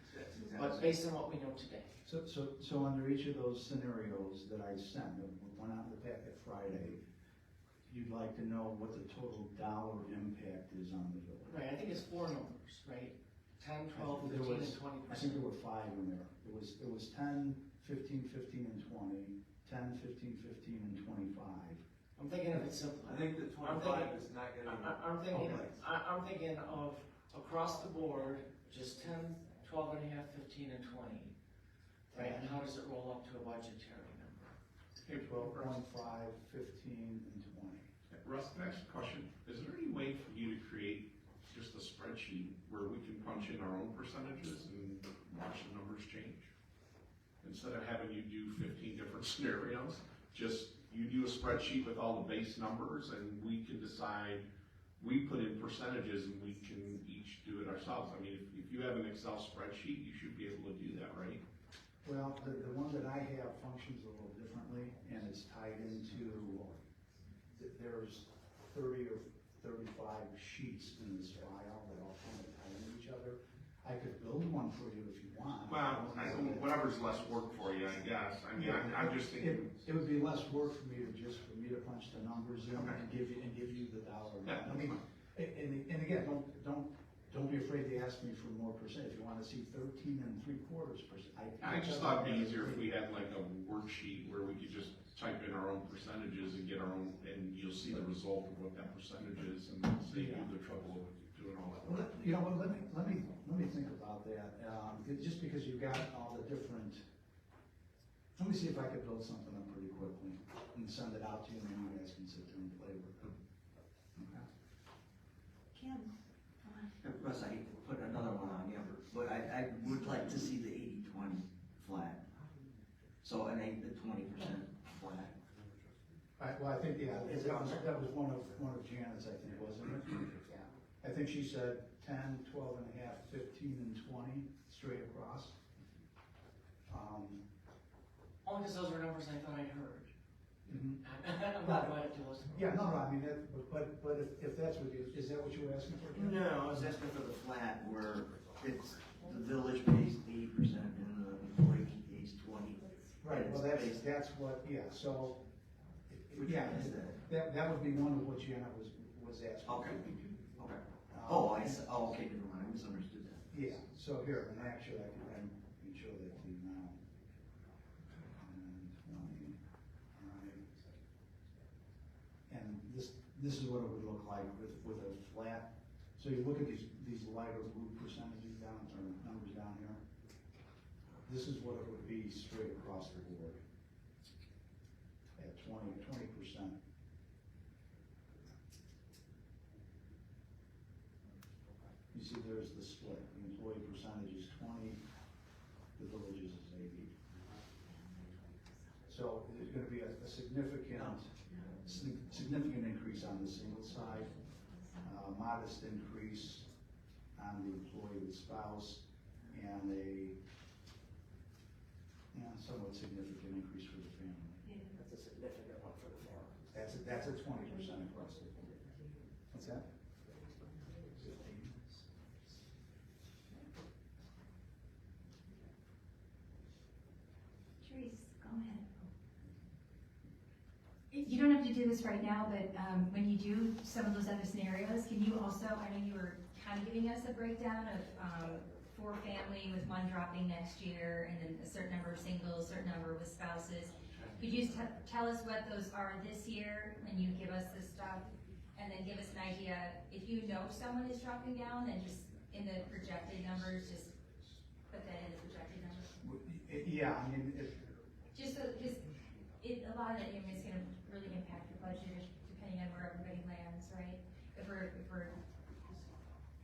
but based on what we know today. So under each of those scenarios that I sent, that went out in the packet Friday, you'd like to know what the total dollar impact is on the bill. Right, I think it's 4 numbers, right? 10, 12, 15, and 20%. I think there were 5 in there. It was 10, 15, 15, and 20, 10, 15, 15, and 25. I'm thinking of it simple. I think the 25 is not gonna be. I'm thinking of across the board, just 10, 12 and a half, 15, and 20. Right, and how does it roll up to a budgetary number? Okay, 12.5, 15, and 20. Russ, next question. Is there any way for you to create just a spreadsheet where we can punch in our own percentages and watch the numbers change? Instead of having you do 15 different scenarios, just you do a spreadsheet with all the base numbers and we can decide, we put in percentages and we can each do it ourselves. I mean, if you have an Excel spreadsheet, you should be able to do that, right? Well, the one that I have functions a little differently, and it's tied into, there's 30 or 35 sheets in this file that all kind of tie into each other. I could build one for you if you want. Well, whatever's less work for you, I guess. I mean, I'm just thinking. It would be less work for me to punch the numbers in and give you the dollar amount. I mean, and again, don't be afraid to ask me for more percent. If you want to see 13 3/4%. I just thought it'd be easier if we had like a worksheet where we could just type in our own percentages and get our own, and you'll see the result of what that percentage is, and save you the trouble of doing all that. Well, you know what? Let me think about that. Just because you've got all the different. Let me see if I could build something up pretty quickly and send it out to you, and then you guys can sit there and play with it. Okay. Kim? Russ, I hate to put another one on you, but I would like to see the 80-20 flat. So an 20% flat. Well, I think, yeah, that was one of Janet's, I think, wasn't it? Yeah. I think she said 10, 12 and a half, 15, and 20 straight across. Only because those were numbers I thought I'd heard. Mm-hmm. I'm not glad to listen. Yeah, no, I mean, but if that's what you, is that what you were asking for? Janet? No, I was asking for the flat where it's, the village pays 80% and the employee pays 20. Right, well, that's what, yeah, so, Which yeah, one is that? that would be one of what Janet was asking. Okay, okay. Oh, okay, never mind, I misunderstood that. Yeah, so here, and actually, I can show that to you now. And 20, alright. And this is what it would look like with a flat, so you look at these lighter blue percentages down, or numbers down here. This is what it would be straight across the board. At 20%. You see there's the split, the employee percentage is 20, the villages is 80. So there's gonna be a significant increase on the single side, modest increase on the employee with spouse, and a somewhat significant increase for the family. That's a significant one for the family. That's a 20% across the board. What's that? Therese, go ahead. You don't have to do this right now, but when you do some of those other scenarios, can you also, I know you were kind of giving us a breakdown of for family with one dropping next year, and then a certain number of singles, certain number with spouses. Could you tell us what those are this year when you give us this stuff? And then give us an idea, if you know someone is dropping down, then just in the projected numbers, just put that in the projected numbers. Yeah, I mean, Just so, a lot of that is gonna really impact your budget depending on where everybody lands, right? If we're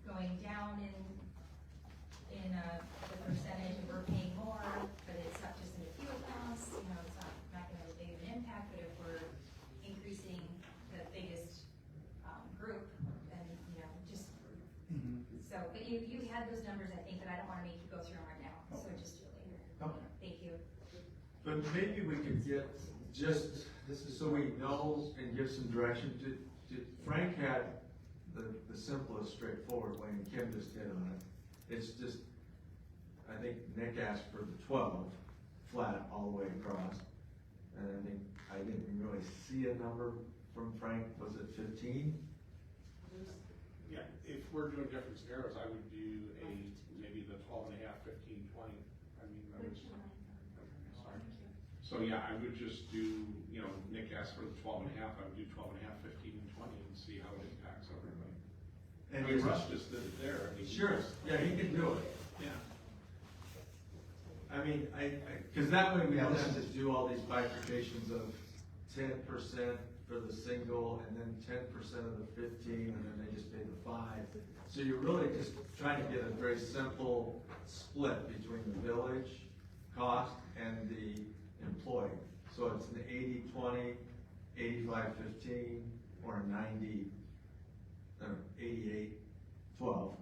going down in the percentage and we're paying more, but it's not just in the fuel costs, you know, it's not gonna have a big of an impact, but if we're increasing the biggest, group, then, you know, just, so, but you had those numbers, I think, but I don't wanna make you go through them right now, so just do it later. Okay. Thank you. But maybe we could get, just, so we know and give some direction, Frank had the simplest, straightforward way, and Kim just hit on it. It's just, I think Nick asked for the 12, flat all the way across. And I think, I didn't really see a number from Frank, was it 15? Yeah, if we're doing different scenarios, I would do maybe the 12 and a half, 15, 20. I mean, that was, sorry. So yeah, I would just do, you know, Nick asked for the 12 and a half, I would do 12 and a half, 15 and 20 and see how it impacts everybody. And I mean, Russ just did it there. I mean, Sure, yeah, he can do it. Yeah. I mean, because that way we don't have to do all these bifurcations of 10% for the single, and then 10% of the 15, and then they just pay the 5. So you're really just trying to get a very simple split between the village cost and the employee. So it's an 80-20, 85-15, or a 88-12.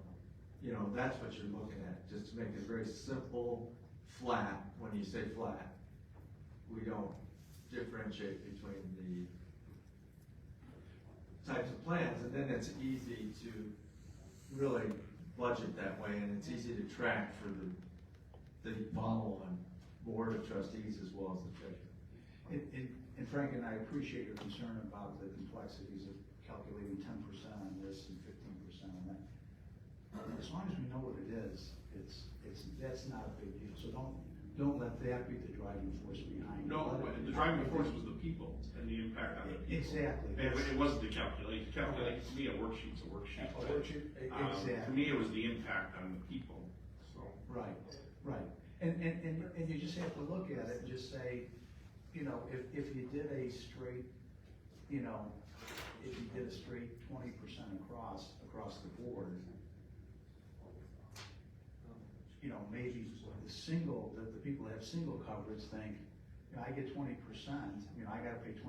You know, that's what you're looking at, just to make it very simple, flat. When you say flat, we don't differentiate between the types of plans, and then it's easy to really budget that way, and it's easy to track for the follow-on board of trustees as well as the treasurer. And Frank and I appreciate your concern about the complexities of calculating 10% on this and 15% on that. As long as we know what it is, that's not a big deal. So don't let that be the driving force behind it. No, the driving force was the people and the impact on the people. Exactly. It wasn't the calculation. Calculation, to me, a worksheet's a worksheet. A worksheet, exactly. To me, it was the impact on the people, so. Right. And you just have to look at it and just say, you know, if you did a straight, you know, if you did a straight 20% across the board, you know, maybe the people that have single coverage think, you know, I get 20%, you know, I gotta pay 20%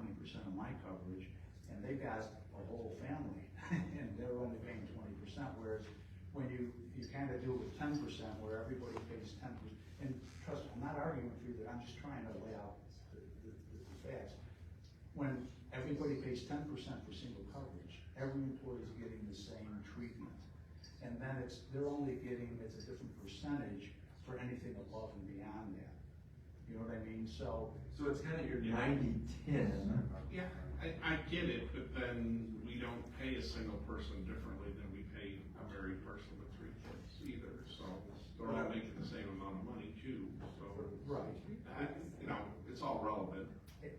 of my coverage, and they've got a whole family, and they're only paying 20%, whereas when you kind of do it with 10%, where everybody pays 10%, and trust me, I'm not arguing with you, that I'm just trying to lay out the facts. When everybody pays 10% for single coverage, every employee is getting the same treatment. And then they're only getting, it's a different percentage for anything above and beyond that. You know what I mean? So it's kind of your 90-10. Yeah, I get it, but then we don't pay a single person differently than we pay a married person with 3 kids either, so they're all making the same amount of money too, so. Right. You know, it's all relevant,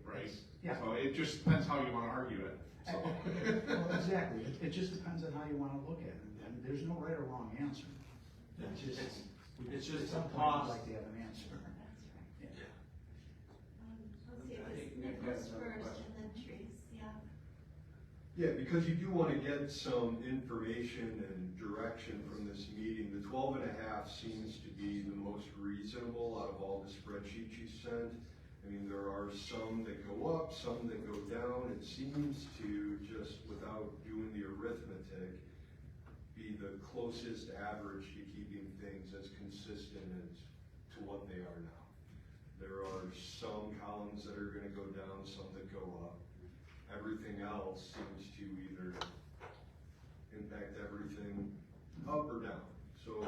right? Yeah. So it just depends how you wanna argue it, so. Well, exactly, it just depends on how you wanna look at it, and there's no right or wrong answer. It's just At some a point, I'd cost. like to have an answer. Let's see I if think this Nick Nicholas has another first question. and then Trees, yeah. Yeah, because you do want to get some information and direction from this meeting. The 12.5 seems to be the most reasonable out of all the spreadsheets you sent. I mean, there are some that go up, some that go down. It seems to, just without doing the arithmetic, be the closest average to keeping things as consistent as to what they are now. There are some columns that are gonna go down, some that go up. Everything else seems to either impact everything up or down. So, I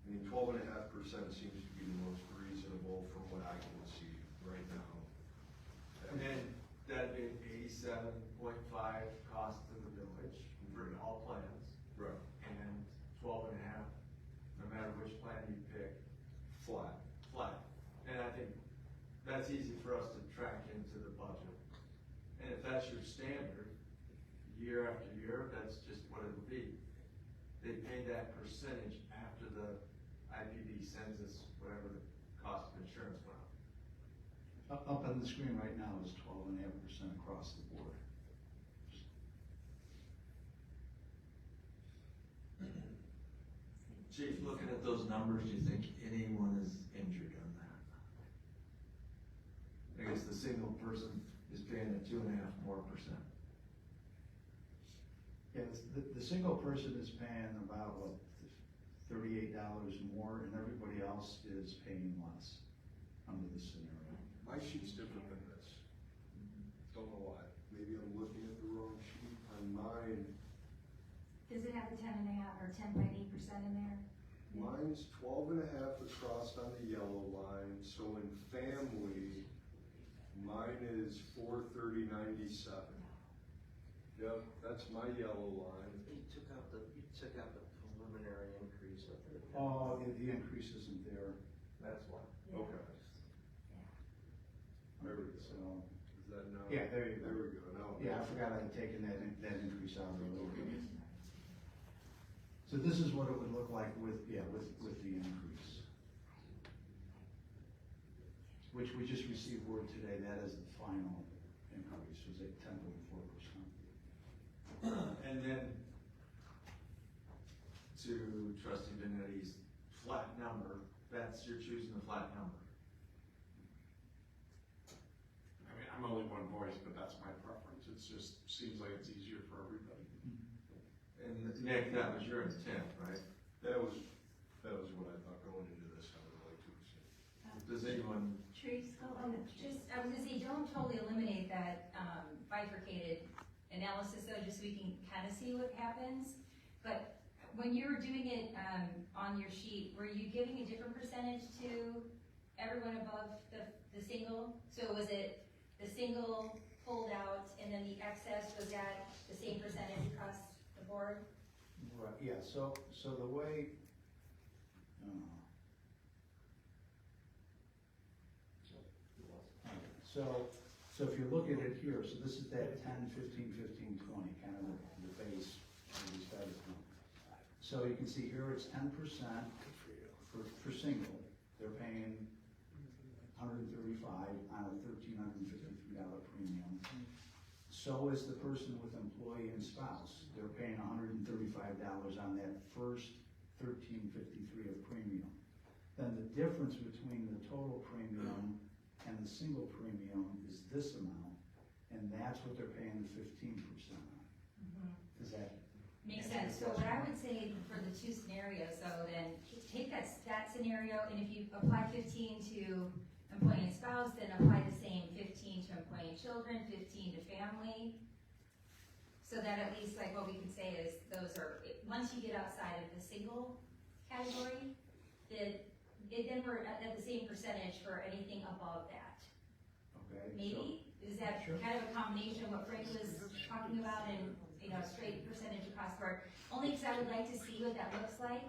mean, 12.5% seems to be the most reasonable from what I can see right now. And then that'd be 87.5 cost to the village for all plans. Right. And 12.5, no matter which plan you pick, Flat. flat. And I think that's easy for us to track into the budget. And if that's your standard, year after year, that's just what it'll be. They pay that percentage after the IPD sends us whatever the cost of insurance went up. Up on the screen right now is 12.5% across the board. Chief, looking at those numbers, do you think anyone is injured on that? I guess the single person is paying a 2.5% more. Yeah, the single person is paying about, what, $38 more, and everybody else is paying less under this scenario. My sheet's different than this. Don't know why. Maybe I'm looking at the wrong sheet. On mine, Does it have the 10.5 or 10.8% in there? mine's 12.5 across on the yellow line. So in family, mine is 430.97. Yep, that's my yellow line. You took out the preliminary increase. Oh, the increase isn't there. That's why. Okay. There we go. So, Is that now? yeah, there you go. There we go. Now. Yeah, I forgot I had taken that increase out of the logo. So this is what it would look like with the increase. Which we just received word today, that is the final increase, was at 10.4%. And then to Trustee Benetti's flat number, you're choosing the flat number. I mean, I'm only one voice, but that's my preference. It just seems like it's easier for everybody. And Nick, that was your intent, right? That was what I thought going into this. I would like to see. Does anyone? Trees, go Oh, ahead. I was gonna say, don't totally eliminate that, bifurcated analysis though, just so we can kind of see what happens. But when you were doing it, on your sheet, were you giving a different percentage to everyone above the single? So was it the single pulled out and then the excess, was that the same percentage across the board? Right, yeah, so the way, so if you look at it here, so this is that 10, 15, 15, 20, kind of the base that we started from. So you can see here it's 10% for single, they're paying $135 on a $1,353 premium. So is the person with employee and spouse, they're paying $135 on that first $1,353 of premium. Then the difference between the total premium and the single premium is this amount, and that's what they're paying the 15% on. Does that? Makes sense. So what I would say for the two scenarios, so then take that scenario, and if you apply 15 to employee and spouse, then apply the same 15 to employee and children, 15 to family. So that at least like what we can say is those are, once you get outside of the single category, then we're at the same percentage for anything above that. Okay. Maybe? Is that Sure. kind of a combination of what Frank was talking about and straight percentage across the board. Only because I would like to see what that looks like,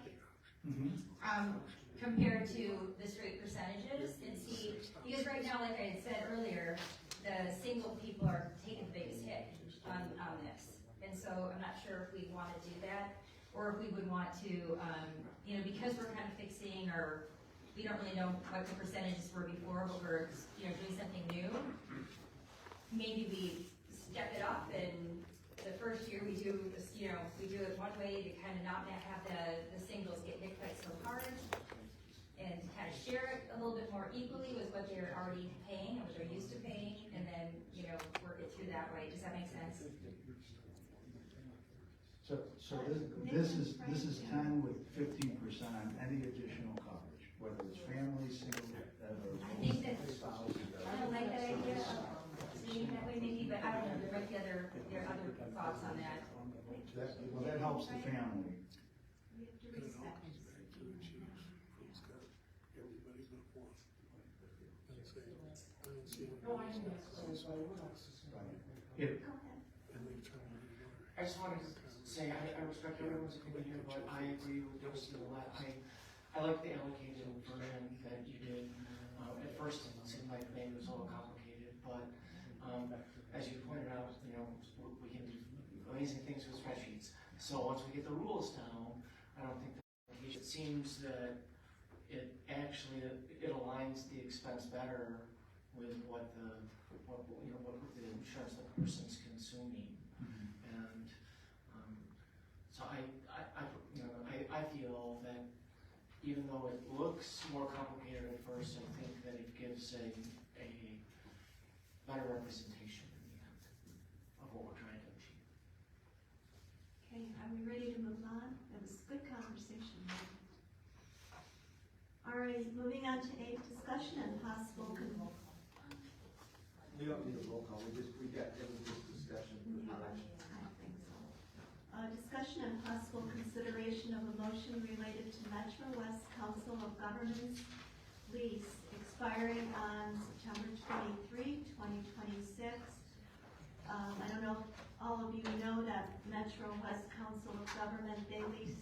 compared to the straight percentages and see, because right now, like I had said earlier, the single people are taking the biggest hit on this. And so I'm not sure if we want to do that, or if we would want to, because we're kind of fixing, or we don't really know what the percentages were before, but we're, doing something new. Maybe we step it up, and the first year we do this, we do it one way to kind of not have the singles get hit quite so hard, and to kind of share it a little bit more equally with what they're already paying, or what they're used to paying, and then, work it through that way. Does that make sense? So this is 10 with 15% on any additional coverage, whether it's family, single, or I think that, spouse. I don't like that idea of seeing that way maybe, but I don't know, what there are other thoughts on that. Well, that helps the family. We have to respect. If, Go ahead. I just wanted to say, I respect everyone's opinion here, but I agree with Trustee Millette. I like the allocated version that you did. At first, it seemed like maybe it was a little complicated, but, as you pointed out, we can do amazing things with spreadsheets. So once we get the rules down, I don't think it seems that it actually, it aligns the expense better with what the insurance the person's consuming. And, so I feel that even though it looks more complicated at first, I think that it gives a better representation in the end of what we're trying to achieve. Okay, are we ready to move on? That was good conversation. All right, moving on to 8, discussion and possible. We don't need a roll call, it was just discussion. I don't think so. Discussion and possible consideration of a motion related to Metro West Council of Governments lease expiring on September 23, 2026. I don't know if all of you know that Metro West Council of Government, they lease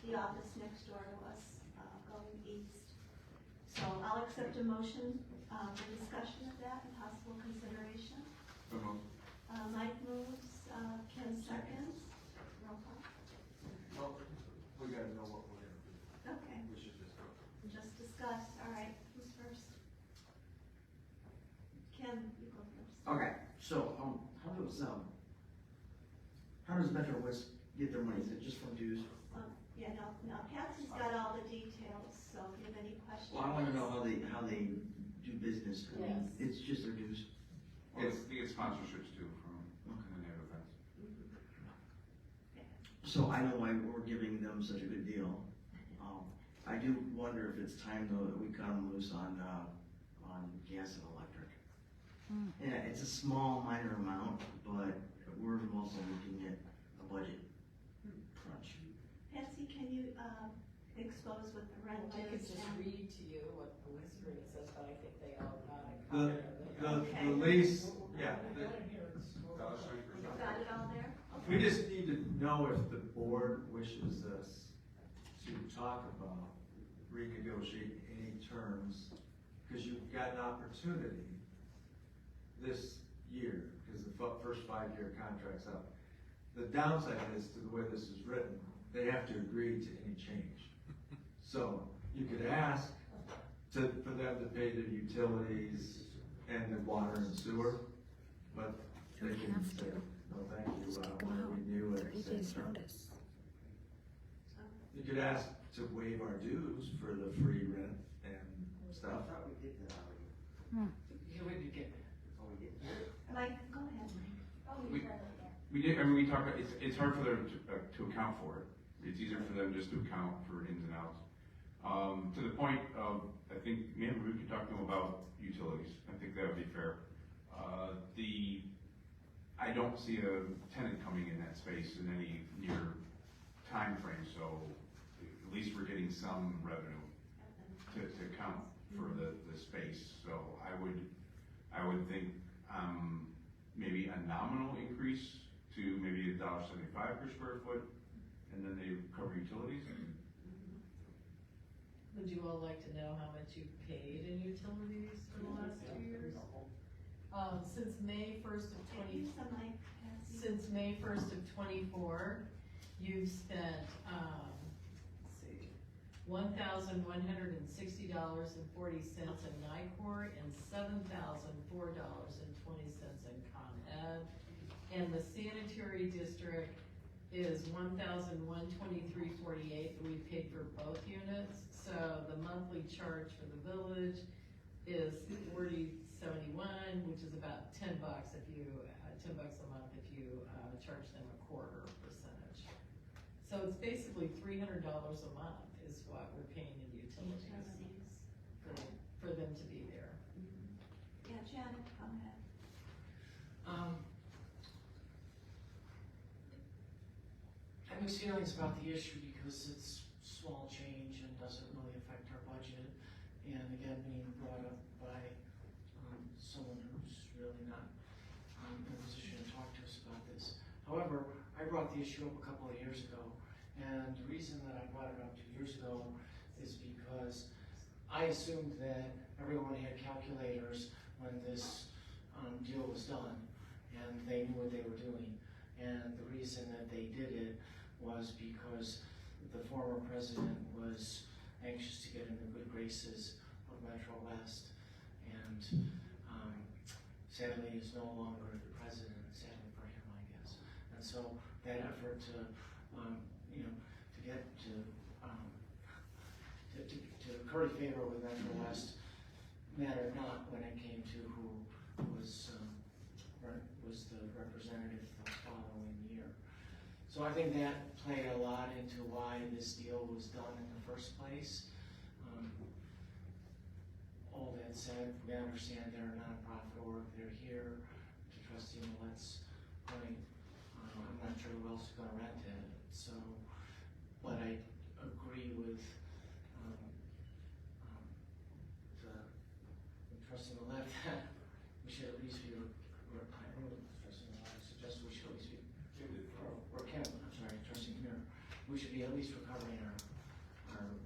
the office next door to us, going east. So I'll accept a motion for discussion of that and possible consideration. Mike moves, Ken seconds. Roll call. Well, we gotta know what we're gonna do. Okay, We should just go. just discuss. All right, who's first? Ken, you go first. Okay, so, how does Metro West get their money? Is it just from dues? Yeah, no, Patsy's got all the details, so if you have any questions. Well, I wanna know how they do business. I mean, Yes. it's just their dues. Well, they get sponsorships too from the neighbor events. So I know why we're giving them such a good deal. I do wonder if it's time though that we cut them loose on gas and electric. Yeah, it's a small, minor amount, but we're also looking at a budget crunch. Patsy, can you, expose what the rent I could is? just and- read to you what the lease agreement says, but I think they are not a copy of it. The lease, yeah, You've got it all there? We just need to know if the board wishes us to talk about renegotiating any terms, because you've got an opportunity this year, because the first 5-year contract's up. The downside is, to the way this is written, they have to agree to any change. So you could ask for them to pay their utilities and the water and sewer, but they can say, no, thank you, I don't want to renew it at the same term. You could ask to waive our dues for the free rent and stuff. I thought we did that already. Yeah, we did get that. Mike, go ahead, Mike. We did, we talked, it's hard for them to account for it. It's easier for them just to account for ins and outs. To the point of, I think, maybe we could talk to them about utilities. I think that would be fair. I don't see a tenant coming in that space in any near time frame, so at least we're getting some revenue to account for the space. So I would think, maybe a nominal increase to to maybe $1.75 per square foot, and then they cover utilities. Would you all like to know how much you've paid in utilities for the last 2 years? Since May first of since May 1st of 24, you've spent, let's see, $1,160.40 in NICOR and $7,004.20 in Con Ed. And the sanitary district is $1,123.48 that we paid for both units. So the monthly charge for the village is $40.71, which is about $10 if you, $10 a month if you charge them a quarter percentage. So it's basically $300 a month is what we're paying in utilities for them to be there. Yeah, Janet, go ahead. I have mixed feelings about the issue because it's small change and doesn't really affect our budget. And again, being brought up by someone who's really not in a position to talk to us about this. However, I brought the issue up a couple of years ago, and the reason that I brought it up 2 years ago is because I assumed that everyone had calculators when this deal was done, and they knew what they were doing. And the reason that they did it was because the former president was anxious to get in the good graces of Metro West, and sadly is no longer the president, sadly for him, I guess. And so that effort to, to get to curry favor with Metro West mattered not when it came to who was the representative the following year. So I think that played a lot into why this deal was done in the first place. All that said, we understand they're a nonprofit org, they're here to Trustee Millett's point. I'm not sure who else is gonna rent it, so, but I agree with Trustee Millett that we should at least be, Trustee Millett suggested we should at least be, or Kim, I'm sorry, Trustee Mir, we should be at least recovering our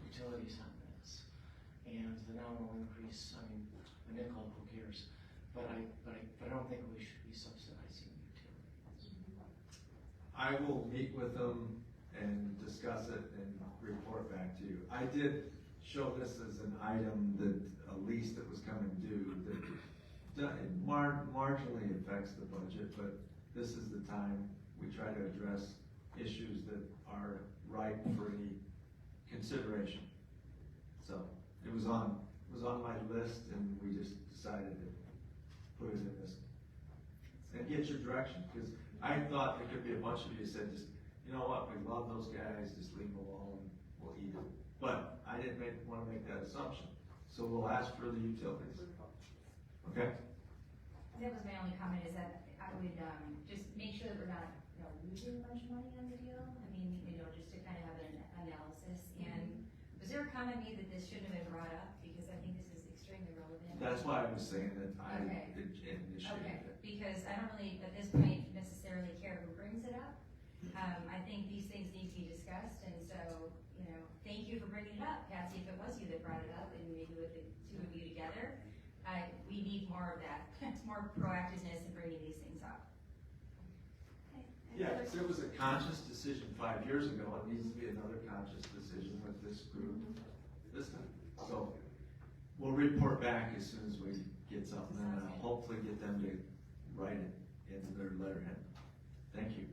utilities on this. And the nominal increase, I mean, a nickel, who cares? But I don't think we should be subsidizing utilities. I will meet with them and discuss it and report back to you. I did show this as an item that, a lease that was coming due, that marginally affects the budget, but this is the time we try to address issues that are ripe for any consideration. So it was on my list, and we just decided to put it in this and get your direction, because I thought there could be a bunch of you said, just, you know what, we love those guys, just leave them alone, we'll eat it. But I didn't want to make that assumption, so we'll ask for the utilities. Okay? That was my only comment, is that I would just make sure that we're not losing a bunch of money on the deal. I mean, just to kind of have an analysis. And was there a comment made that this shouldn't have been brought up? Because I think this is extremely relevant. That's why I was saying that I Okay. initiated it. Because I don't really, at this point, necessarily care who brings it up. I think these things need to be discussed, and so, thank you for bringing it up, Patsy, if it was you that brought it up, and maybe with the two of you together. We need more of that. It's more proactiveness in bringing these things up. Yeah, if there was a conscious decision 5 years ago, it needs to be another conscious decision with this group this time. So we'll report back as soon as we get something, and hopefully get them to write it in their letterhead. Thank you.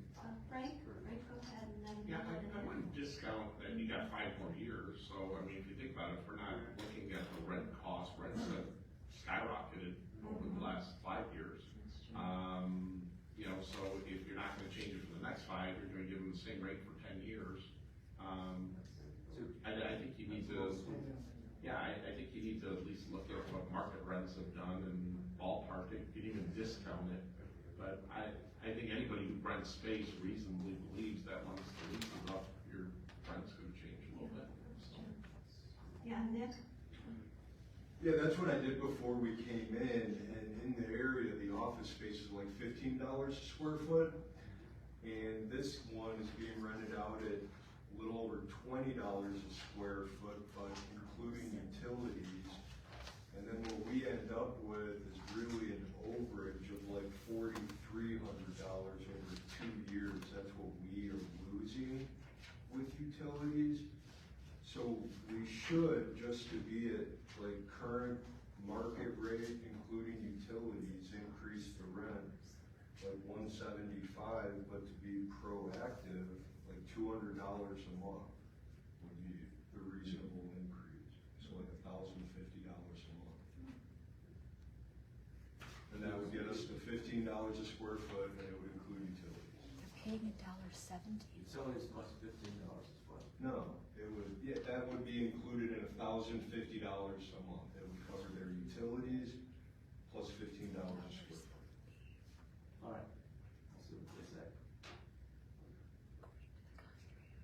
Frank, go ahead, and then. Yeah, I wouldn't discount that you got 5 more years, so I mean, if you think about it, if we're not looking at the rent cost, rents have skyrocketed over the last 5 years. So if you're not gonna change it for the next 5, you're gonna give them the same rate for 10 years. I think you need to, I think you need to at least look at what market rents have done and ballpark it. You can even discount it, but I think anybody who rents space reasonably believes that once the lease is up, your rent's gonna change a little bit. So. Yeah, Nick? Yeah, that's what I did before we came in, and in the area, the office space is like $15 a square foot. And this one is being rented out at a little over $20 a square foot, but including utilities. And then what we end up with is really an overage of like $4,300 over 2 years. That's what we are losing with utilities. So we should, just to be at like current market rate, including utilities, increase the rent like $175, but to be proactive, like $200 a month would be the reasonable increase. So like $1,050 a month. And that would get us to $15 a square foot, and it would include utilities. They're paying $1.70. Utilities plus $15 a square. No, it would, yeah, that would be included in $1,050 a month. It would cover their utilities plus $15 a square foot. All right, I'll see what they say.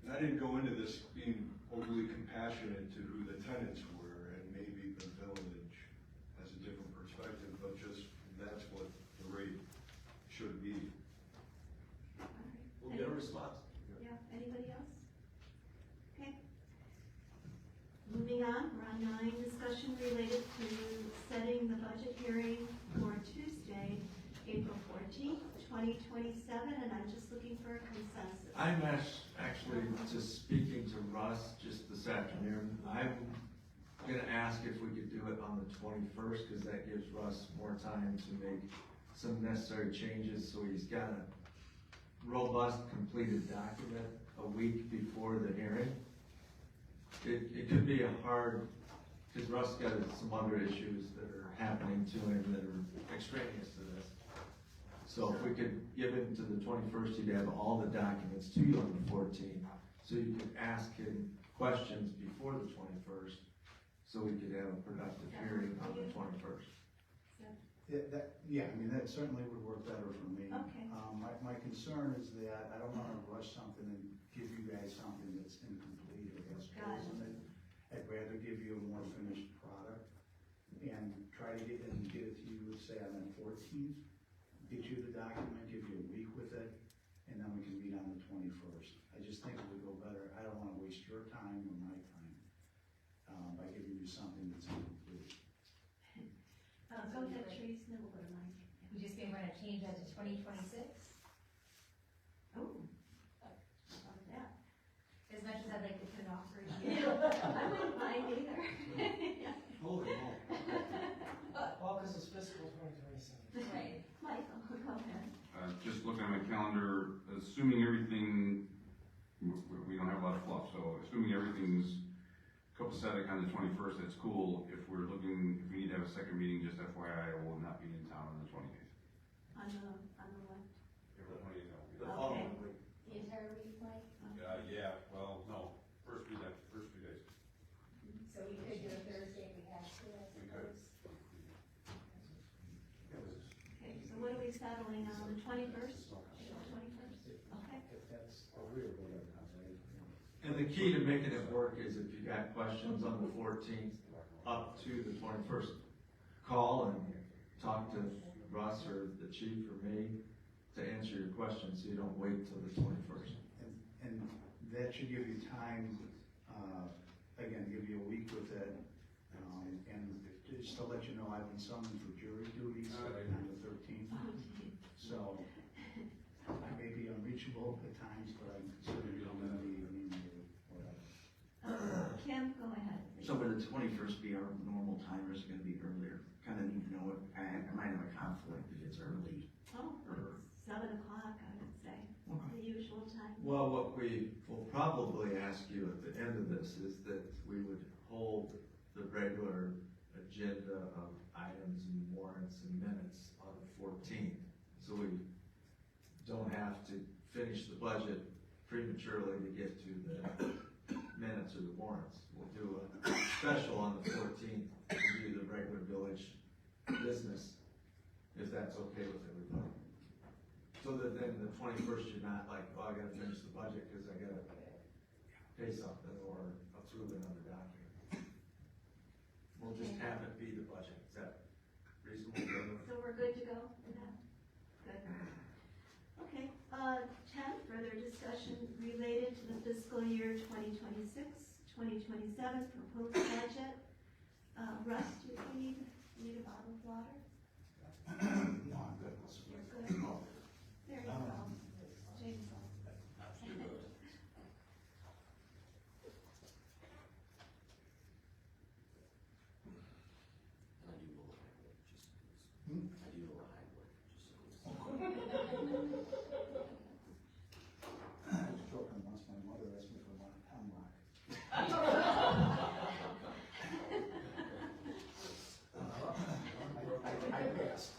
And I didn't go into this being overly compassionate to who the tenants were, and maybe the village has a different perspective, but just that's what the rate should be. We'll get a response. Yeah, anybody else? Okay. Moving on, we're on 9, discussion related to setting the budget hearing for Tuesday, April 14th, 2027, and I'm just looking for a consensus. I'm actually just speaking to Russ just this afternoon. I'm gonna ask if we could do it on the 21st, because that gives Russ more time to make some necessary changes, so he's got a robust, completed document a week before the hearing. It could be a hard, because Russ got some other issues that are happening to him that are extraneous to this. So if we could give it to the 21st, you'd have all the documents to you on the 14th, so you could ask him questions before the 21st, so we could have a productive hearing on the 21st. Yeah, I mean, that certainly would work better for me. Okay. My concern is that I don't wanna rush something and give you guys something that's incomplete or has holes in it. I'd rather give you a more finished product and try to get it to you, say on the 14th, get you the document, give you a week with it, and then we can meet on the 21st. I just think it would go better. I don't wanna waste your time or my time, by giving you something that's incomplete. Go ahead, Teresa, then we'll go to Mike. We just may want to change that to 2026. Oh, how about that? As much as I'd like to put it off for a I year. wouldn't mind either. Holy moly. Well, because it's fiscal 2027. Right. Michael, go ahead. Just looking at my calendar, assuming everything, we don't have a lot of fluff, so assuming everything's copacetic on the 21st, that's cool. If we need to have a second meeting, just FYI, I will not be in town on the 28th. On the what? April 28th, I will be The there. following week. The entire week, Mike? Yeah, well, no, first few days. So we could do a Thursday if we had to, I We could. suppose. Okay, so what are we settling on, the 21st? April 21st? Okay. If that's a real good idea. And the key to making it work is if you got questions on the 14th up to the 21st, call and talk to Russ or the chief or me to answer your questions, so you don't wait till the 21st. And that should give you time, again, give you a week with it. And just to let you know, I've been summoned for jury duties on the 13th. So I may be unreachable at times, but I'm considering I'm gonna be whatever. Kim, go ahead. So would the 21st be our normal time, or is it gonna be earlier? Kind of need to know, I might have a conflict if it's early. Oh, 7 o'clock, I would say, the usual time. Well, what we will probably ask you at the end of this is that we would hold the regular agenda of items and warrants and minutes on the 14th. So we don't have to finish the budget prematurely to get to the minutes or the warrants. We'll do a special on the 14th to do the regular village business, if that's okay with everybody. So that then the 21st, you're not like, oh, I gotta finish the budget because I gotta pay something or approve another document. We'll just have it be the budget. Is that reasonable? So we're good to go with that? Good. Okay, 10, further discussion related to the fiscal year 2026-2027 proposed budget. Russ, do you need a bottle of water? No, I'm good. You're good. There you go. James. I was joking once, my mother asked me if I wanted hemlock. I passed.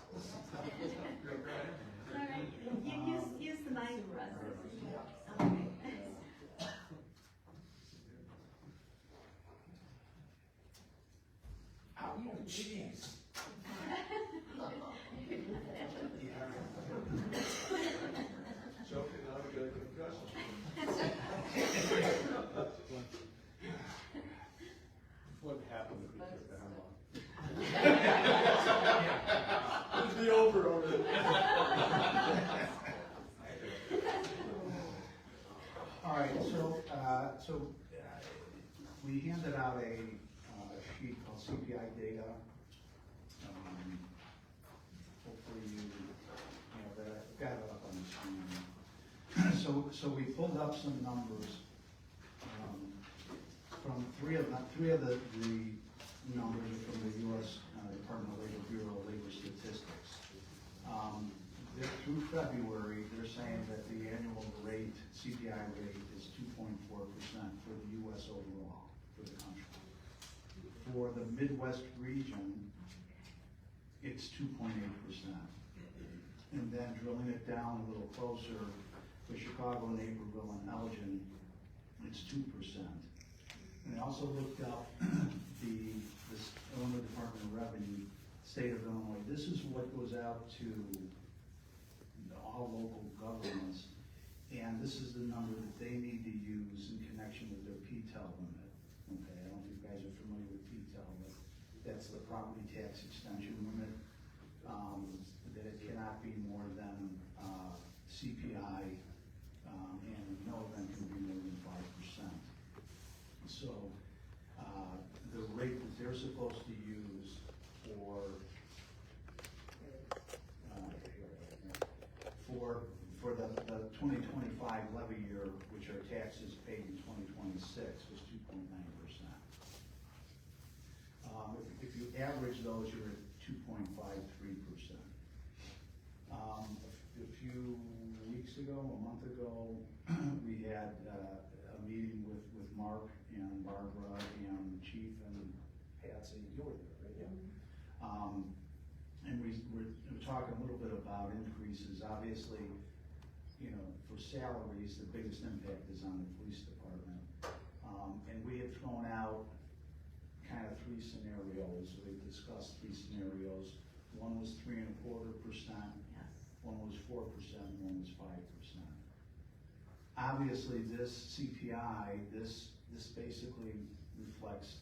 All right, you use the mic, Russ. Okay. Oh, jeez. Joking, now we got a concussion. What happened if we took the hemlock? It'd be over already. All right, so we handed out a sheet called CPI data. Hopefully you have that, I've got it up on the screen. So we pulled up some numbers from three of the numbers are from the U.S. Department of Labor Bureau of Labor Statistics. Through February, they're saying that the annual rate, CPI rate, is 2.4% for the U.S. overall, for the country. For the Midwest region, it's 2.8%. And then drilling it down a little closer, for Chicago, Naperville, and Elgin, it's 2%. And I also looked up this Illinois Department of Revenue, State of Illinois. This is what goes out to all local governments, and this is the number that they need to use in connection with their PTEL limit. Okay, I don't know if you guys are familiar with PTEL, but that's the property tax extension limit, that it cannot be more than CPI, and no event can be more than 5%. So the rate that they're supposed to use for the 2025 levy year, which are taxes paid in 2026, was 2.9%. If you average those, you're at 2.53%. A few weeks ago, a month ago, we had a meeting with Mark and Barbara and Chief and Patsy. You were there, right? Yeah. And we're talking a little bit about increases. Obviously, you know, for salaries, the biggest impact is on the police department. And we had thrown out kind of three scenarios. We discussed three scenarios. One was 3.25%, one was 4%, and one was 5%. Obviously, this CPI, this basically reflects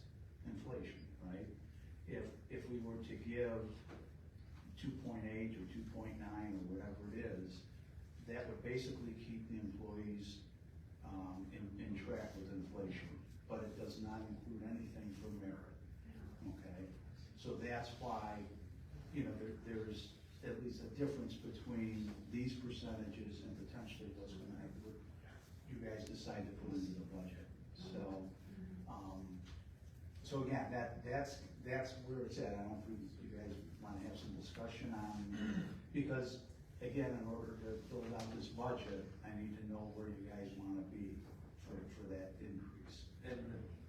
inflation, right? If we were to give 2.8 or 2.9 or whatever it is, that would basically keep the employees in track with inflation, but it does not include anything for merit, okay? So that's why, you know, there's at least a difference between these percentages and potentially what's gonna happen, what you guys decide to put into the budget. So again, that's where it's at. I don't know if you guys wanna have some discussion on, because again, in order to build out this budget, I need to know where you guys wanna be for that increase. And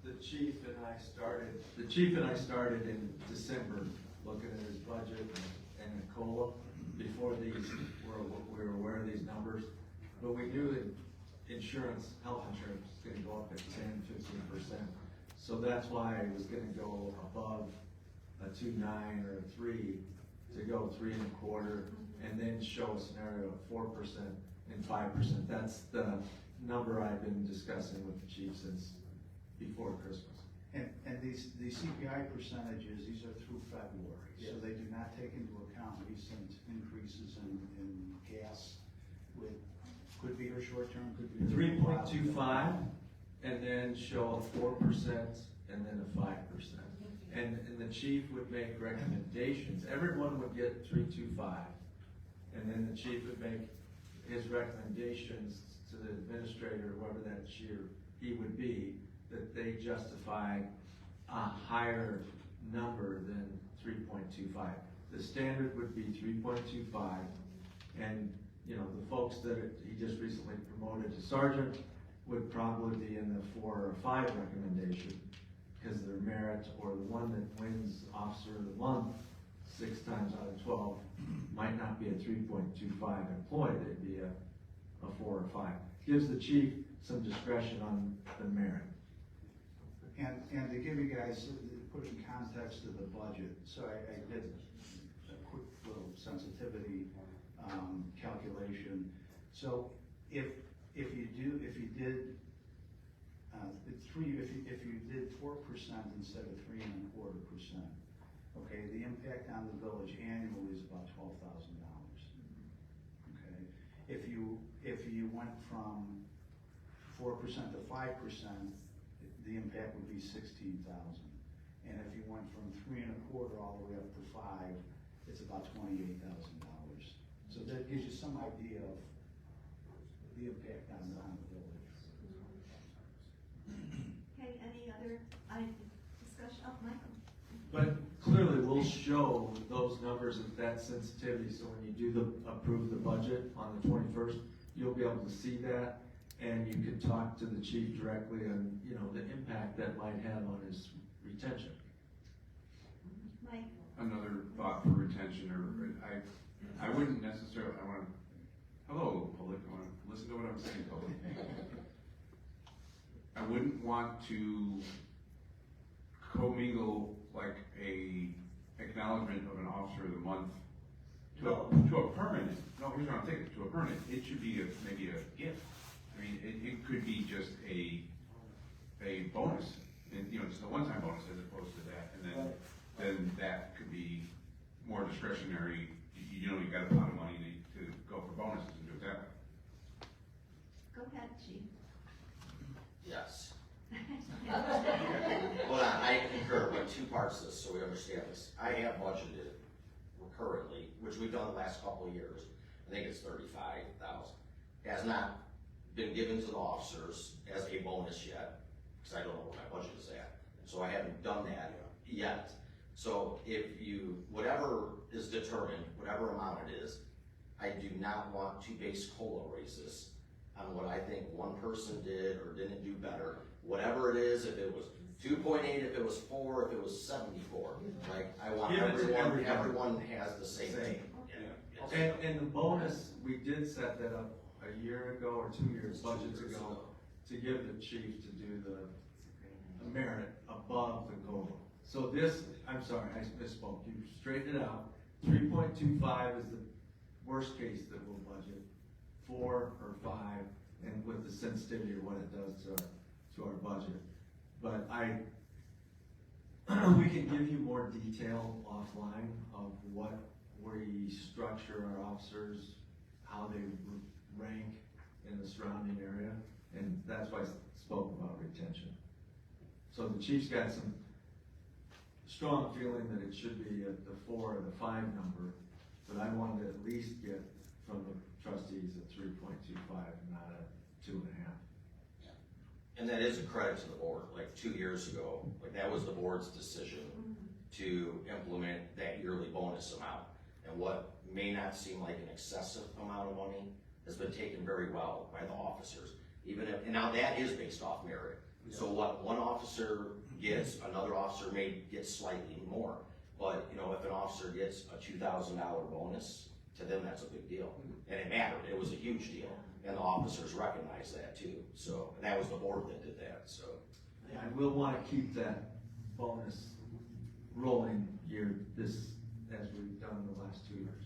the chief and I started in December, looking at his budget and the COLA before we were aware of these numbers. But we knew that health insurance was gonna go up at 10-15%. So that's why I was gonna go above a 2.9 or a 3 to go 3.25, and then show a scenario of 4% and 5%. That's the number I've been discussing with the chief since before Christmas. And these CPI percentages, these are through February, so they do not take into account recent increases in gas with Could be her short term, could be. her 3.25, and then show a 4%, and then a 5%. And the chief would make recommendations. Everyone would get 3.25, and then the chief would make his recommendations to the administrator, whoever that she or he would be, that they justify a higher number than 3.25. The standard would be 3.25, and you know, the folks that he just recently promoted to sergeant would probably be in the 4 or 5 recommendation, because their merit, or the one that wins officer of the month 6 times out of 12 might not be a 3.25 employee, they'd be a 4 or 5. Gives the chief some discretion on the merit. And to give you guys, put in context to the budget, so I did a quick little sensitivity calculation. So if you did 4% instead of 3.25%, okay, the impact on the village annually is about $12,000. Okay, if you went from 4% to 5%, the impact would be $16,000. And if you went from 3.25 all the way up to 5, it's about $28,000. So that gives you some idea of the impact on the village. Okay, any other discussion? Oh, Michael. But clearly, we'll show those numbers at that sensitivity, so when you do approve the budget on the 21st, you'll be able to see that, and you can talk to the chief directly on, you know, the impact that might have on his retention. Mike? Another thought for retention, I wouldn't necessarily, hello, public, I want to listen to what I'm saying, public. I wouldn't want to commingle like a acknowledgement of an officer of the month to a permanent, no, here's what I'm thinking, to a permanent, it should be maybe a gift. I mean, it could be just a bonus, and, you know, just a one-time bonus as opposed to that, and then that could be more discretionary. You know, you got a pot of money to go for bonuses and do it that way. Go ahead, Chief. Yes. Hold on, I concur, but 2 parts to this, so we understand this. I have budgeted currently, which we've done the last couple of years, I think it's $35,000. Has not been given to the officers as a bonus yet, because I don't know where my budget is at. So I haven't done that yet. So whatever is determined, whatever amount it is, I do not want to base COLA raises on what I think one person did or didn't do better. Whatever it is, if it was 2.8, if it was 4, if it was 74, like I want everyone has the same thing. Yeah. And the bonus, we did set that up a year ago or 2 years, budgets ago, to give the chief to do the merit above the goal. So this, I'm sorry, I misspoke, you straightened it out. 3.25 is the worst case that we'll budget, 4 or 5, and with the sensitivity of what it does to our budget. But we can give you more detail offline of what we structure our officers, how they rank in the surrounding area, and that's why I spoke about retention. So the chief's got some strong feeling that it should be at the 4 or the 5 number, but I wanted to at least get from the trustees a 3.25, not a 2.5. And that is a credit to the board. Like 2 years ago, like that was the board's decision to implement that yearly bonus amount. And what may not seem like an excessive amount of money has been taken very well by the officers. And now that is based off merit. So what one officer gets, another officer may get slightly more. But you know, if an officer gets a $2,000 bonus, to them that's a big deal. And it mattered, it was a huge deal. And the officers recognize that too. So, and that was the board that did that, so. Yeah, and we'll want to keep that bonus rolling year, as we've done the last 2 years.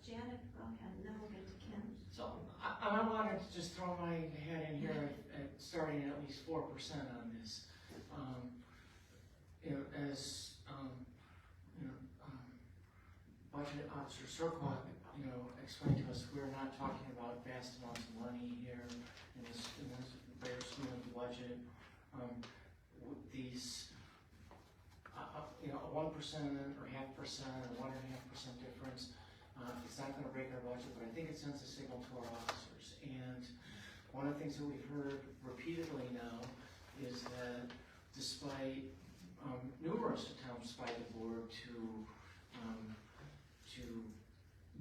Janet, go ahead, and then we'll get to Kim. So I wanted to just throw my head in here at starting at least 4% on this. You know, as budget officer Circle, explained to us, we're not talking about vast amounts of money here in this bare scheme of the budget. These, 1% or 0.5%, or 1.5% difference, it's not gonna break our budget, but I think it sends a signal to our officers. And one of the things that we've heard repeatedly now is that despite numerous attempts by the board to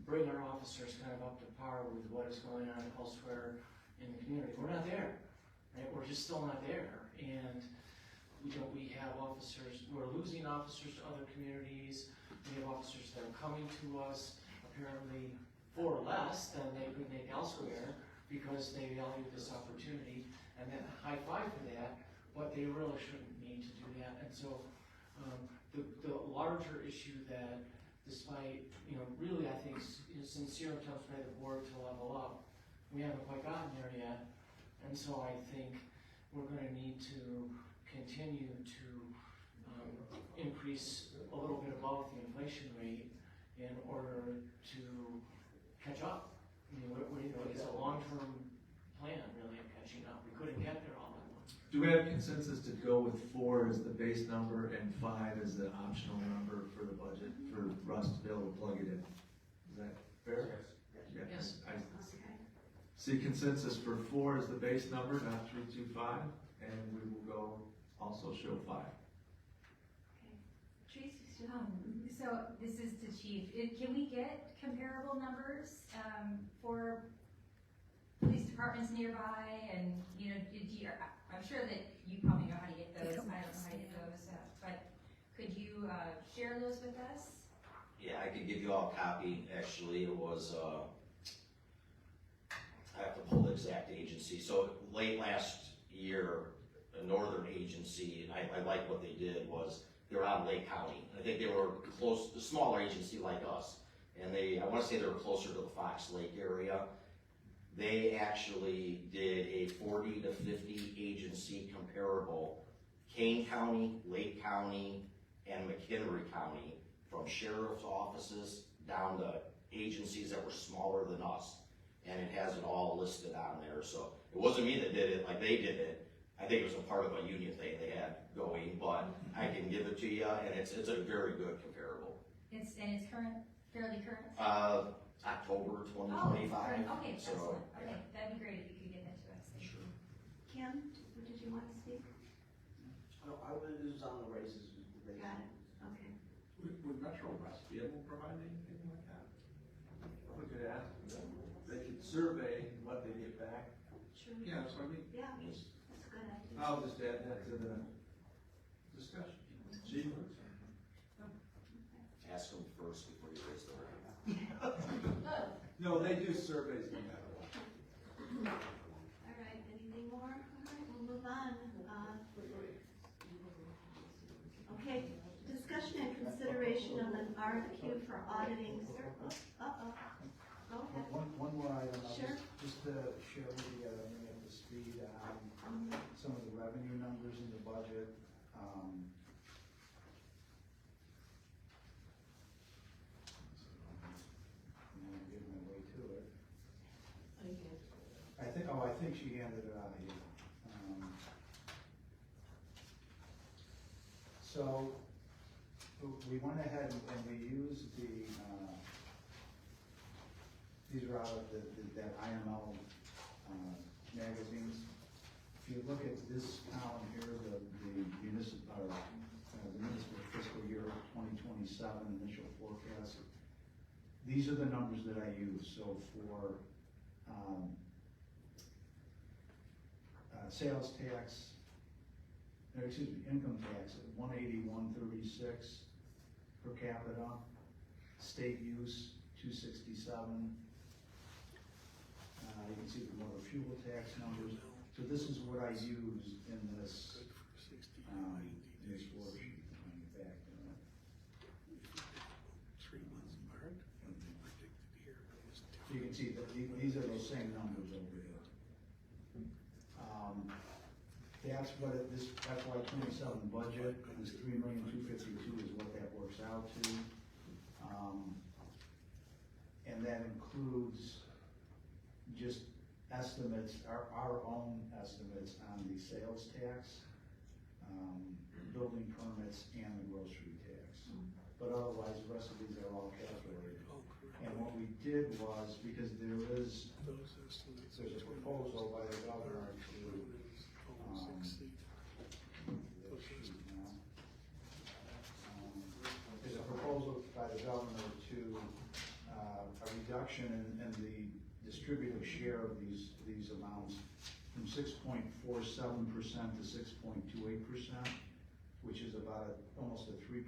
bring our officers kind of up to par with what is going on elsewhere in the community, we're not there, right? We're just still not there. And we have officers, we're losing officers to other communities. We have officers that are coming to us apparently for less than they could make elsewhere because they value this opportunity, and then high five for that, but they really shouldn't need to do that. And so the larger issue that despite, really I think sincere attempts by the board to level up, we haven't quite gotten there yet. And so I think we're gonna need to continue to increase a little bit above the inflation rate in order to catch up. It's a long-term plan, really, of catching up. We couldn't get there all at once. Do we have consensus to go with 4 as the base number and 5 as the optional number for the budget, for Russ to be able to plug it in? Is that fair? Yes. I see consensus for 4 as the base number, not 325, and we will go also show 5. Tracy, so this is to Chief. Can we get comparable numbers for police departments nearby? And I'm sure that you probably know how to get those. I don't know how to get those, but could you share those with us? Yeah, I could give you all a copy. Actually, it was, I have to pull the exact agency. So late last year, a northern agency, and I like what they did, was they were out of Lake County. I think they were close, a smaller agency like us. And I want to say they were closer to the Fox Lake area. They actually did a 40 to 50 agency comparable, Kane County, Lake County, and McHenry County, from sheriff's offices down to agencies that were smaller than us. And it has it all listed on there. So it wasn't me that did it, like they did it. I think it was a part of a union thing they had going, but I can give it to you, and it's a very good comparable. It's current, fairly current? October 2025. Oh, okay, So, excellent. Okay, yeah. that'd be great if you could get that to us. Thank you. Kim, did you want to speak? No, I was on the raises. Got it, okay. Would Metro West be able to provide anything like that? We could ask them. They could survey what they get back. Sure. Yeah, that's what I mean. Yeah, that's a good idea. I'll just add that to the discussion. Chief? Ask them first before you raise the rate. No, they do surveys no matter what. All right, anything more? All right, we'll move on. Okay, discussion and consideration of an RFQ for auditing surplus. Uh-oh. Go ahead. One more item. Sure. Just to show the, up to speed on some of the revenue numbers in the budget. I'm getting my way to it. I think she handed it out here. So, we went ahead and we used these are out of that IML magazines. If you look at this column here, the municipal fiscal year 2027 initial forecast, these are the numbers that I use. So for sales tax, income tax at 181.36 per capita, state use 267. You can see the motor fuel tax numbers. So this is what I used in this worksheet. Back you can see that these are those same numbers over here. That's what this FY 27 budget is. 3,252,000 is what that works out to. And and that includes just estimates, our own estimates on the sales tax, building permits, and the grocery tax. But otherwise, the rest of these are all calculated. And what we did was, because there's a proposal by the governor to, there's a proposal by the governor to, a reduction in the distributive share of these amounts from 6.47% to 6.28%, which is about almost a 3%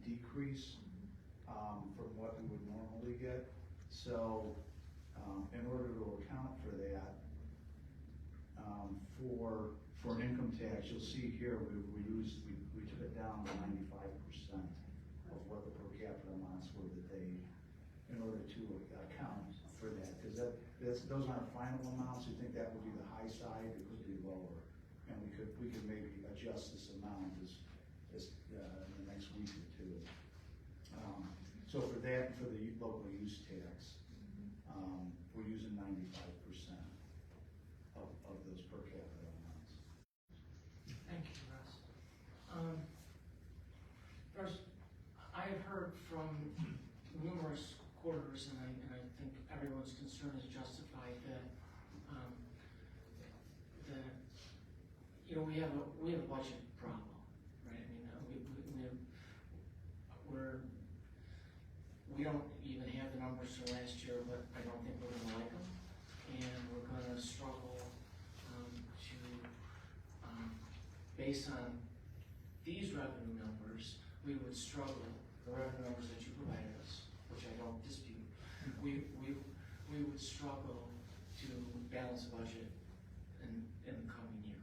decrease from what we would normally get. So, in order to account for that, for income tax, you'll see here we took it down to 95% of what the per capita amounts were that they, in order to account for that, because those aren't final amounts. We think that would be the high side, it could be lower, and we could maybe adjust this amount as in the next week or two. So for that, for the local use tax, we're using 95% of those per capita amounts. Thank you, Russ. First, I have heard from numerous quarters, and I think everyone's concern is justified that we have a budget problem, right? I mean, we don't even have the numbers from last year, but I don't think we're going to like them, and we're going to struggle based on these revenue numbers, we would struggle, the revenue numbers that you provided us, which I don't dispute, we would struggle to balance a budget in the coming year.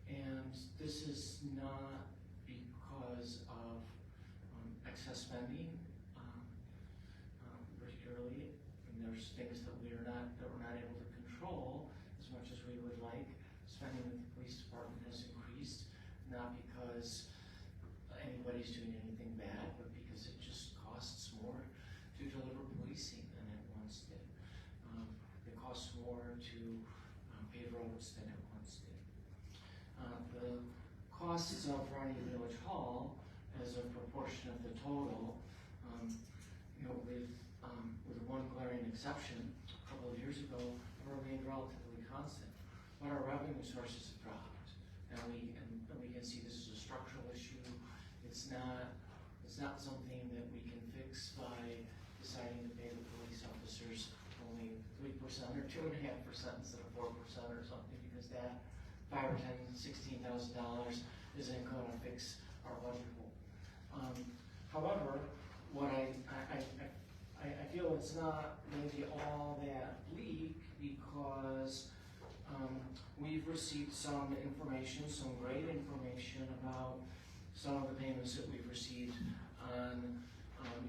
And this is not because of excess spending, particularly, and there's things that we're not able to control as much as we would like. Spending with the police department has increased, not because anybody's doing anything bad, but because it just costs more to deliver policing than it once did. It costs more to pave roads than it once did. The costs of running Village Hall as a proportion of the total, with one glaring exception, a couple of years ago, remained relatively constant. But our revenue sources have dropped, and we can see this is a structural issue. It's not something that we can fix by deciding to pay the police officers only 3% or 2.5% instead of 4% or something, because that $5,000 or $16,000 isn't going to fix our budget hole. However, what I feel it's not maybe all that bleak, because we've received some information, some great information about some of the payments that we've received on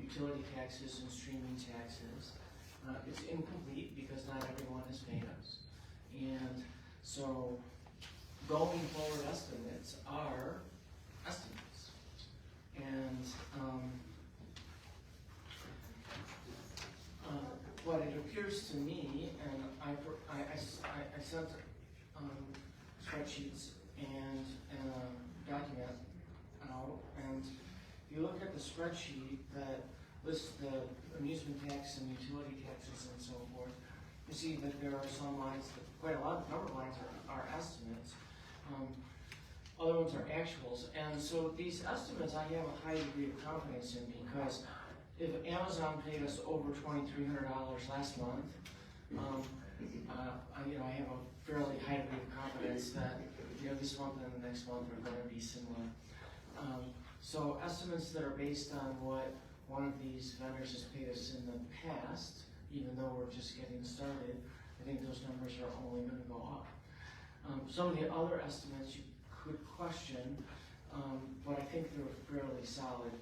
utility taxes and streaming taxes. It's incomplete because not everyone has paid us. And so going forward estimates are estimates. And what it appears to me, and I sent spreadsheets and a document out, and if you look at the spreadsheet that lists the amusement tax and utility taxes and so forth, you see that there are some lines, quite a lot, number of lines are estimates. Other ones are actuals, and so these estimates I have a high degree of confidence in, because if Amazon paid us over $2,300 last month, I have a fairly high degree of confidence that this month and the next month are going to be similar. So estimates that are based on what one of these vendors has paid us in the past, even though we're just getting started, I think those numbers are only going to go up. Some of the other estimates you could question, but I think they're fairly solid.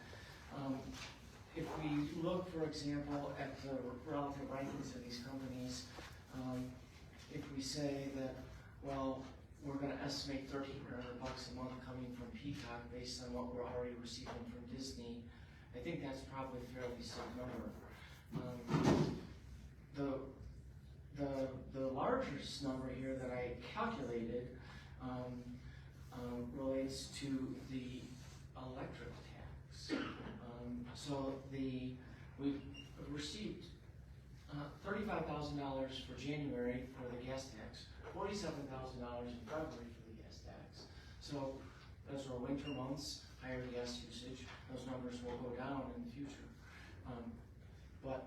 If we look, for example, at the relative rankings of these companies, if we say that, well, we're going to estimate $1,300 a month coming from Peacock based on what we're already receiving from Disney, I think that's probably a fairly safe number. The largest number here that I calculated relates to the electric tax. So we've received $35,000 for January for the gas tax, $47,000 in February for the gas tax. So those are winter months, higher gas usage, those numbers will go down in the future. But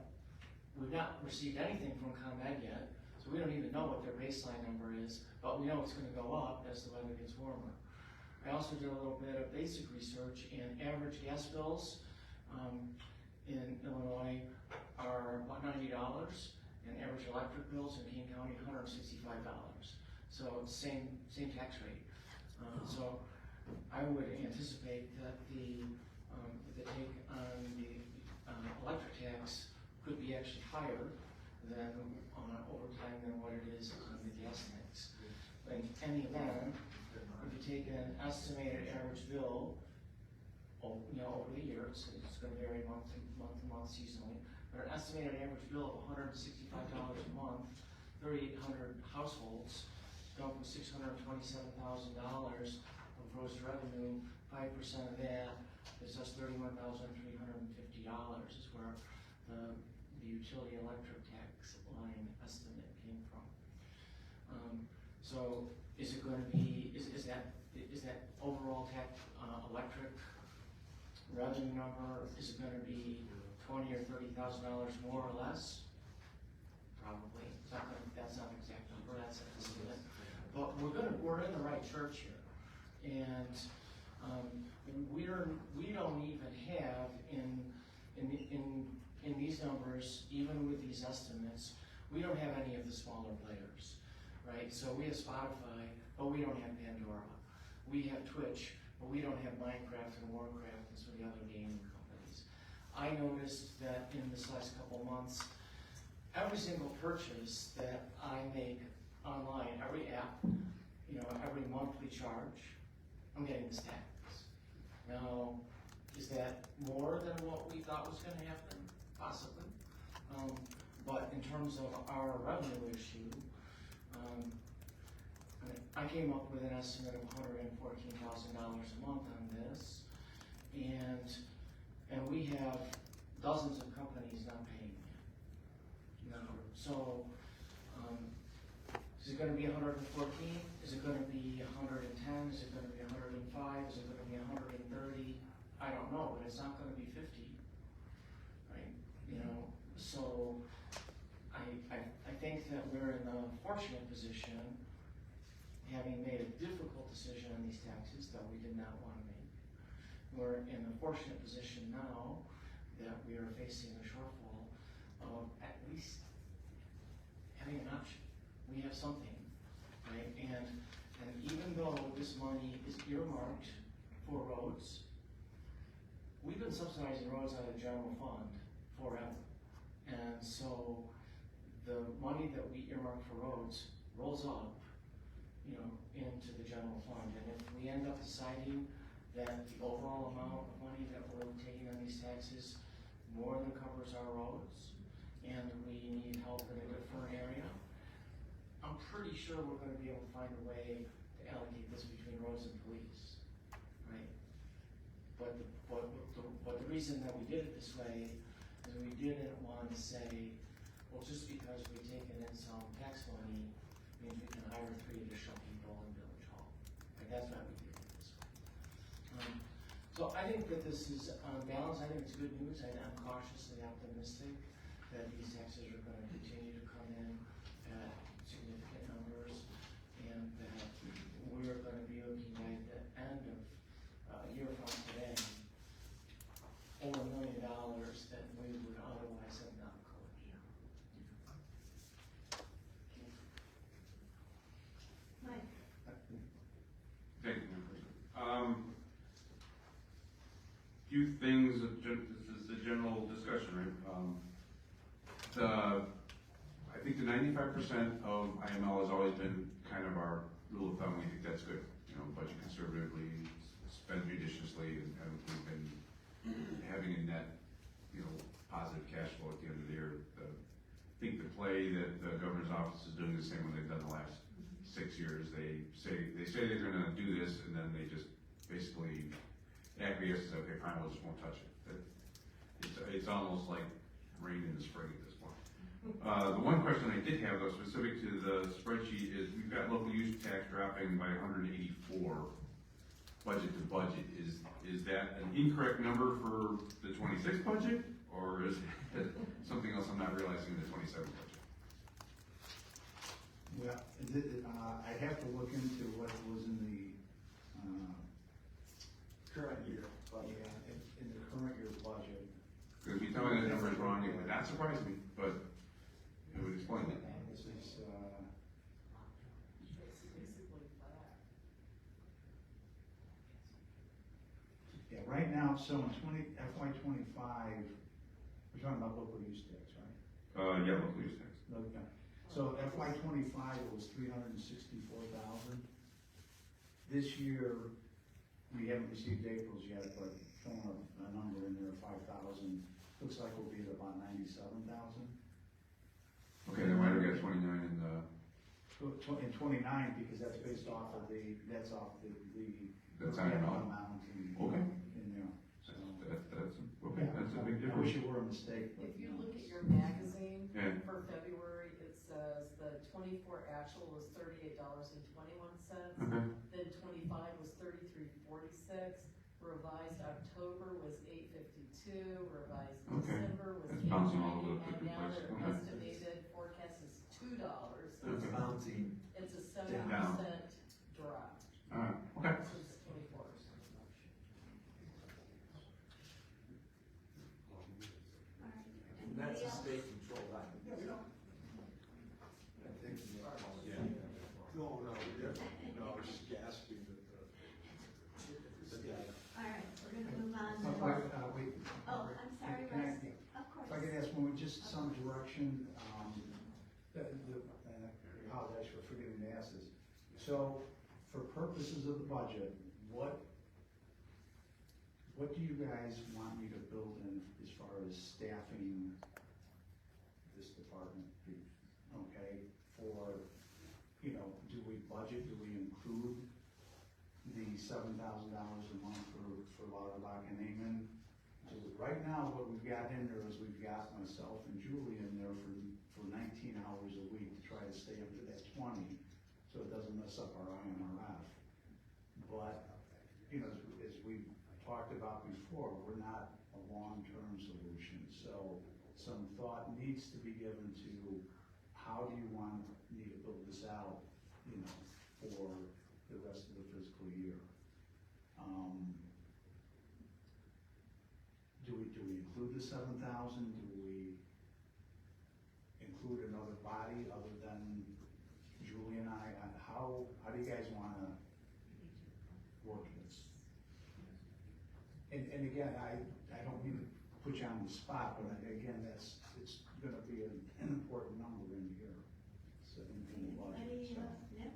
we've not received anything from ComEd yet, so we don't even know what their baseline number is, but we know it's gonna go up as the weather gets warmer. I also did a little bit of basic research, and average gas bills in Illinois are about $90, and average electric bills in King County, $165. So same tax rate. So I would anticipate that the take on the electric tax could be actually higher than over time than what it is on the gas tax. In any event, if you take an estimated average bill, over the year, so it's going to vary month to month seasonally, but an estimated average bill of $165 a month, 3,800 households, going from $627,000 of gross revenue, 5% of that is just $31,350 is where the utility electric tax line estimate came from. So is it going to be, is that overall tax electric revenue number, is it going to be $20,000 or $30,000 more or less? Probably. That's not an exact number, that's an estimate. But we're in the right church here. And we don't even have in these numbers, even with these estimates, we don't have any of the smaller players, right? So we have Spotify, but we don't have Pandora. We have Twitch, but we don't have Minecraft and Warcraft and some of the other gaming companies. I noticed that in this last couple months, every single purchase that I make online, every app, every monthly charge, I'm getting this tax. Now, is that more than what we thought was going to happen? Possibly. But in terms of our revenue issue, I came up with an estimate of $114,000 a month on this, and we have dozens of companies not paying yet. So, is it going to be 114? Is it going to be 110? Is it going to be 105? Is it going to be 130? I don't know, but it's not going to be 50, right? So I think that we're in a fortunate position, having made a difficult decision on these taxes that we did not want to make. We're in a fortunate position now that we are facing a shortfall of at least having an option. We have something, right? And even though this money is earmarked for roads, we've been subsidizing roads out of the general fund forever. And so the money that we earmark for roads rolls up, into the general fund. And if we end up deciding that the overall amount of money that we're taking on these taxes more than covers our roads, and we need help in a different area, I'm pretty sure we're going to be able to find a way to allocate this between roads and police, right? But the reason that we did it this way is we didn't want to say, well, just because we've taken in some tax money means we can hire 3 additional people in Village Hall. Like, that's why we did it this way. So I think that this is on balance. I think it's good news. I'm cautiously optimistic that these taxes are going to continue to come in at significant numbers, and that we're going to be looking at the end of a year from today over $1 million that we would otherwise have not collected. Mike? Thank you, Madam President. Few things, this is the general discussion, right? I think the 95% of IML has always been kind of our rule of thumb. We think that's good. Budget conservatively, spend judiciously, and we've been having a net, positive positive cash flow at the end of the year. I think the play that the governor's office is doing the same what they've done the last 6 years. They say they're gonna do this, and then they just basically acquiesce and say, okay, fine, we'll just won't touch it. It's almost like rain in the spring at this point. The one question I did have though, specific to the spreadsheet, is we've got local use tax dropping by 184 budget to budget. Is that an incorrect number for the 26 budget, or is it something else I'm not realizing in the 27 budget? Yeah, I'd have to look into what was in the, Current year. yeah, in the current year budget. Because if you tell me that number is wrong, it would not surprise me, but it would explain it. This is, yeah, right now, so in FY '25, we're talking about local use tax, right? Yeah, local use tax. Okay. So FY '25, it was 364,000. This year, we haven't received April's yet, but throwing a number in there, 5,000, looks like we'll be at about 97,000. Okay, then why do we got 29 in the? In 29, because that's based off of that's off the. That's on amount Okay. in there, so. Okay, that's a big I wish difference. it were a mistake, but. If you look at your magazine Yeah. for February, it says the 24 actual was $38.21. Okay. Then 25 was $33.46. Revised October was $8.52. Revised Okay. December was It's bouncing all over $8.90. the And place. now their Okay. estimated forecast is $2. So it's bouncing. It's a Down. 7% drop Okay. since 24. Alright. That's Anybody a else? state controlled item. Yeah, we don't. I think, yeah. No, I was just gasping at the. Alright, we're gonna move on. Wait. Oh, I'm sorry, Can I- Russ. Of course. If I could ask one, just some direction, and I apologize for forgetting to ask this. So, for purposes of the budget, what do you guys want me to build in as far as staffing this department? Okay, do we budget, do we include the $7,000 a month for Lauterbach and Amon? Right now, what we've got in there is we've got myself and Julie in there for 19 hours a week to try to stay up to that 20, so it doesn't mess up our IMRF. But, as we talked about before, we're not a long-term solution, so some thought needs to be given to how do you want me to build this out, for the rest of the fiscal year. Do we include the 7,000? Do we include another body other than Julie and I? How do you guys wanna work this? And again, I don't mean to put you on the spot, but again, it's gonna be an important number in here. So in the budget, so. Nick?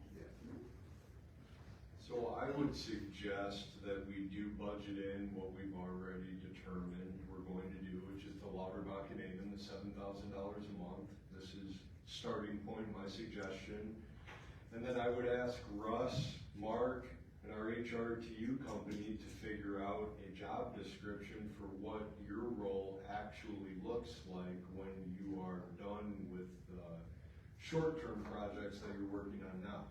So I would suggest that we do budget in what we've already determined we're going to do, which is the Lauterbach and Amon, the $7,000 a month. This is starting point, my suggestion. And then I would ask Russ, Mark, and our HRTU company to figure out a job description for what your role actually looks like when you are done with the short-term projects that you're working on now.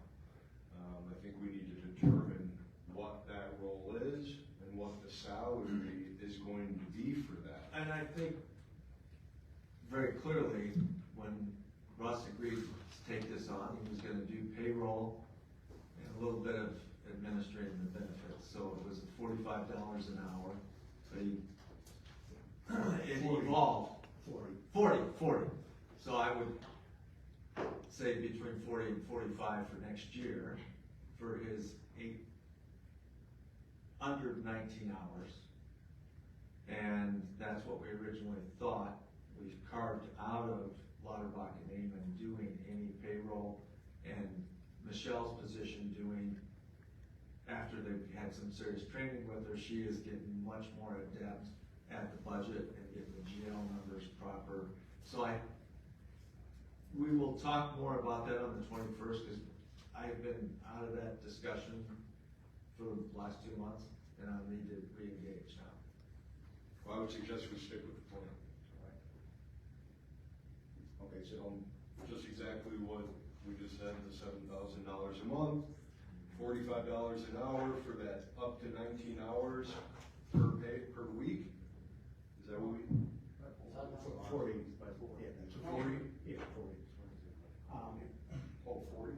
I think we need to determine what that role is and what the salary is going to be for that. And I think very clearly, when Russ agreed to take this on, he was gonna do payroll and a little bit of administrative and benefits. So it was $45 an hour, but it evolved. 40. So I would say between 40 and 45 for next year for his under 19 hours. And that's what we originally thought. We've carved out of Lauterbach and Amon doing any payroll, and Michelle's position doing, after they've had some serious training with her, she is getting much more adept at the budget and get the GL numbers proper. So we will talk more about that on the 21st, because I've been out of that discussion for the last 2 months, and I need to re-engage now. Well, I would suggest we stick with the plan. Okay, so just exactly what we just said, the $7,000 a month, $45 an hour for that up to 19 hours per week? Is that what we? 40, but, yeah, that's 40? Yeah, 40. Oh, 40?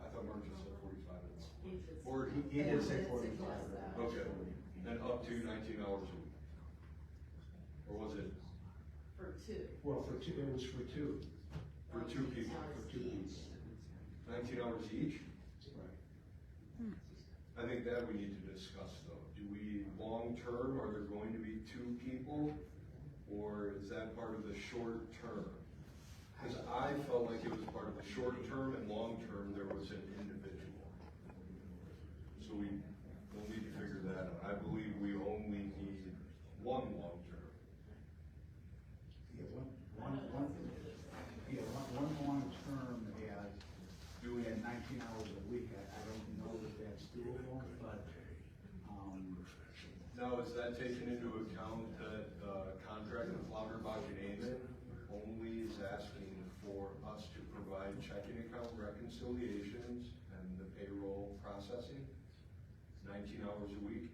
I thought Mark just said 45. Or he did say 45. Okay, and up to 19 hours a week. Or was it? For two. Well, for two, it was for two. For 2 people? For 2 people. 19 hours each? Right. I think that we need to discuss though. Do we, long-term, are there going to be 2 people? Or is that part of the short term? Because I felt like it was part of the short term, and long term, there was an individual. So we'll need to figure that out. I believe we only need 1 long term. Yeah, one long term at doing at 19 hours a week. I don't know that that's doable, but, Now, is that taken into account that contract with Lauterbach and Amen only is asking for us to provide checking account reconciliations and the payroll processing? 19 hours a week?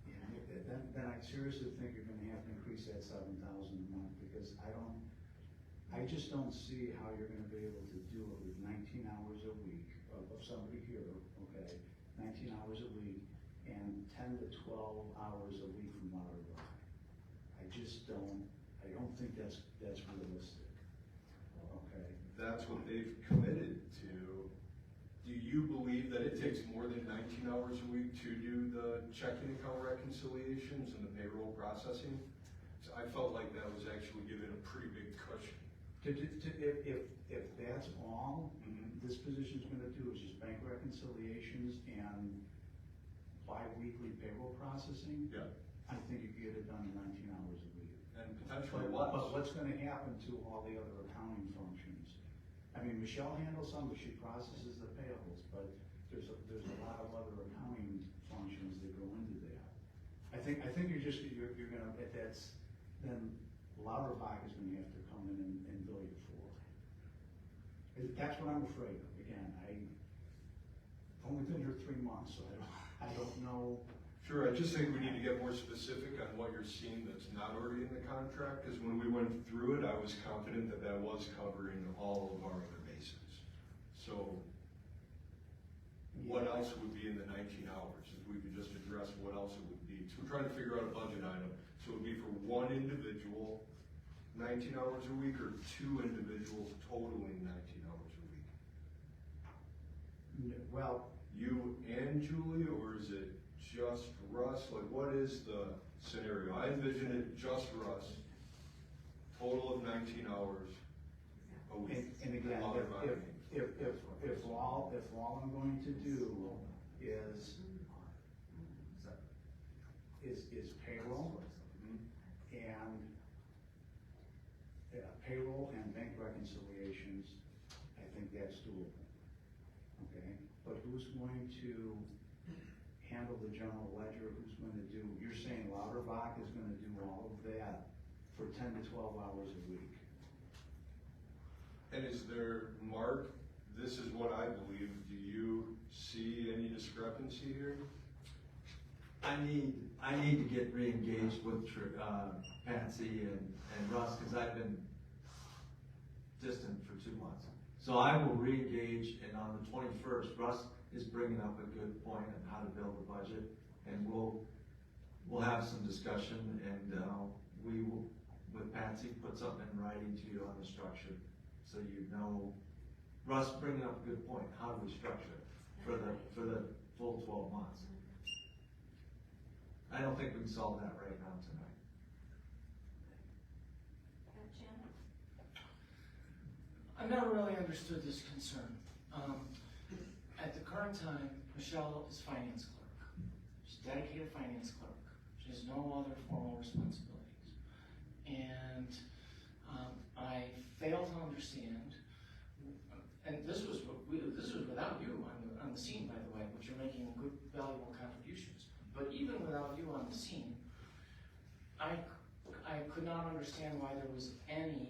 yeah, then I seriously think you're gonna have to increase that 7,000 a month, because I just don't see how you're gonna be able to do it with 19 hours a week of somebody here, okay? 19 hours a week and 10 to 12 hours a week from Lauterbach. I don't think that's realistic, okay? That's what they've committed to. Do you believe that it takes more than 19 hours a week to do the checking account reconciliations and the payroll processing? So I felt like that was actually given a pretty big cushion. If that's all this position's gonna do is just bank reconciliations and bi-weekly payroll processing, Yeah. I think you could get it done in 19 hours a week. And potentially less. But what's gonna happen to all the other accounting functions? I mean, Michelle handles some, but she processes the payables, but there's a lot of other accounting functions that go into that. I think you're gonna, then Lauterbach is gonna have to come in and bill you for. That's what I'm afraid of. Again, I've only been here 3 months, so I don't know. Sure, I just think we need to get more specific on what you're seeing that's not already in the contract, because when we went through it, I was confident that that was covering all of our other bases. So what else would be in the 19 hours? If we could just address what else it would be. So we're trying to figure out a budget item. So it would be for 1 individual, 19 hours a week, or 2 individuals totaling 19 hours a week? Well, You and Julie, or is it just Russ? Like, what is the scenario? I envision it just Russ, total of 19 hours a week. And again, if all I'm going to do is payroll and payroll and bank reconciliations, I think that's doable. Okay, but who's going to handle the general ledger? Who's going to do? You're saying Lauterbach is going to do all of that for 10 to 12 hours a week. And is there, Mark, this is what I believe, do you see any discrepancy here? I need to get re-engaged with Patsy and Russ, because I've been distant for 2 months. So I will re-engage, and on the 21st, Russ is bringing up a good point on how to build the budget, and we'll have some discussion, and we will, with Patsy, put something in writing to you on the structure, so you know. Russ bringing up a good point. How do we structure it for the full 12 months? I don't think we can solve that right now tonight. I've never really understood this concern. At the current time, Michelle is finance clerk. She's a dedicated finance clerk. She has no other formal responsibilities. And I fail to understand, and this was without you on the scene, by the way, which you're making good, valuable contributions. But even without you on the scene, I could not understand why there was any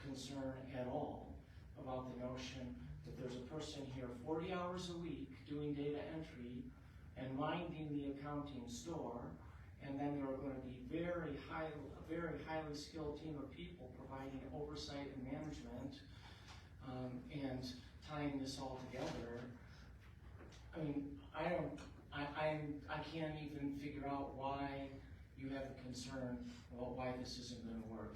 concern at all about the notion that there's a person here 40 hours a week doing data entry and minding the accounting store, and then there are going to be a very highly skilled team of people providing oversight and management, and tying this all together. I mean, I can't even figure out why you have a concern about why this isn't going to work.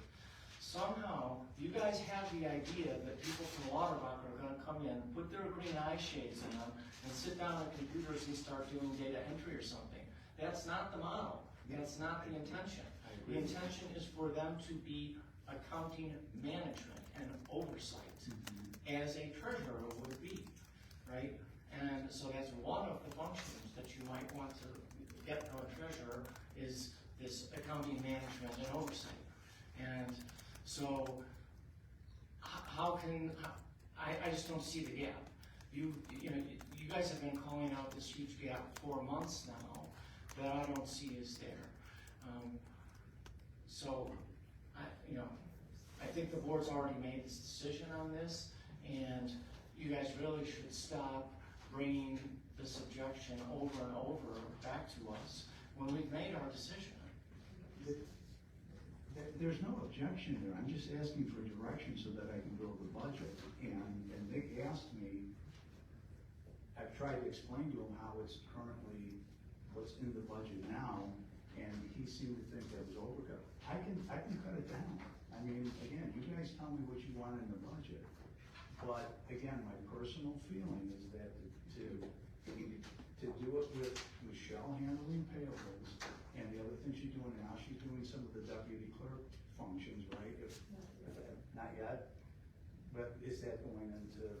Somehow, you guys have the idea that people from Lauterbach are going to come in, put their green eye shades on, and sit down at computers and start doing data entry or something. That's not the model. That's not the intention. The intention is for them to be accounting management and oversight, as a treasurer would be, right? And so that's one of the functions that you might want to get from a treasurer, is this accounting management and oversight. And so I just don't see the gap. You guys have been calling out this huge gap for months now that I don't see is there. So I think the board's already made this decision on this, and you guys really should stop bringing this objection over and over back to us when we've made our decision. There's no objection there. I'm just asking for direction so that I can build the budget. And Nick asked me, I've tried to explain to him how it's currently, what's in the budget now, and he seemed to think that was overkill. I can cut it down. I mean, again, you guys tell me what you want in the budget. But again, my personal feeling is that to do it with Michelle handling payables and the other thing she's doing now, she's doing some of the deputy clerk functions, right? Not yet, but is that going into,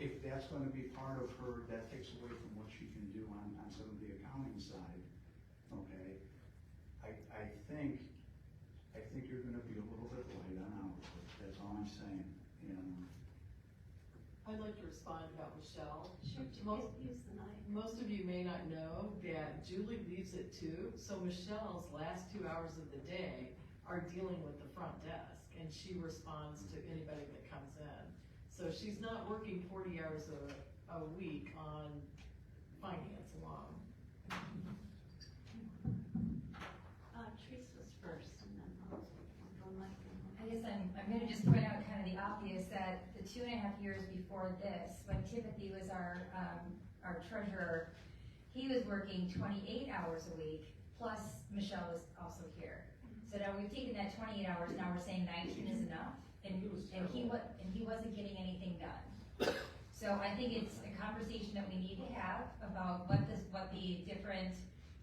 if that's going to be part of her, that takes away from what she can do on some of the accounting side, okay? I think you're going to be a little bit light on hours. That's all I'm saying. I'd like to respond about Michelle. Sure, use the mic. Most of you may not know that Julie leaves at 2, so Michelle's last 2 hours of the day are dealing with the front desk, and she responds to anybody that comes in. So she's not working 40 hours a week on finance alone. Teresa was first, and then I'll go Mike. I guess I'm gonna just point out kind of the obvious, that the 2.5 years before this, when Timothy was our treasurer, he was working 28 hours a week, plus Michelle was also here. So now we've taken that 28 hours, now we're saying 19 is enough, and he wasn't getting anything done. So I think it's a conversation that we need to have about what the different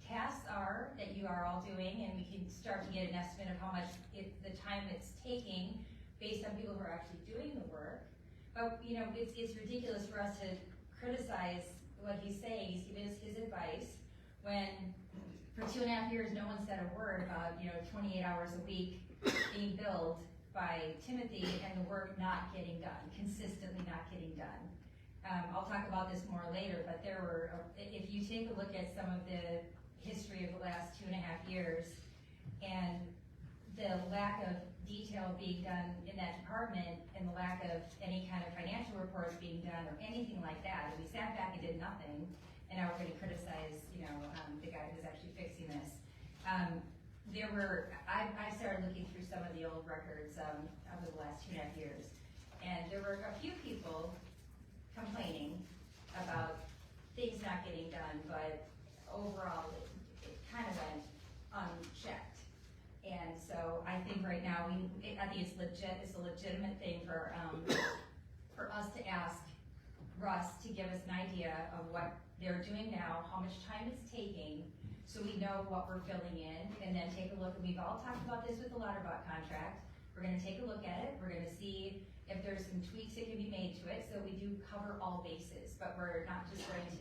tasks are that you are all doing, and we can start to get an estimate of how much the time it's taking based on people who are actually doing the work. But it's ridiculous for us to criticize what he's saying. He's giving us his advice when for 2.5 years no one said a word about 28 hours a week being billed by Timothy and the work not getting done, consistently not getting done. I'll talk about this more later, but if you take a look at some of the history of the last 2.5 years and the lack of detail being done in that department and the lack of any kind of financial reports being done or anything like that, and we sat back and did nothing, and now we're going to criticize, the guy who's actually fixing this. I started looking through some of the old records over the last 2.5 years, and there were a few people complaining about things not getting done, but overall it kind of went unchecked. And so I think right now I think it's a legitimate thing for us to ask Russ to give us an idea of what they're doing now, how much time it's taking, so we know what we're filling in, and then take a look. And we've all talked about this with the Lauterbach contract. We're going to take a look at it. We're going to see if there's some tweaks that can be made to it, so we do cover all bases. But we're not just going to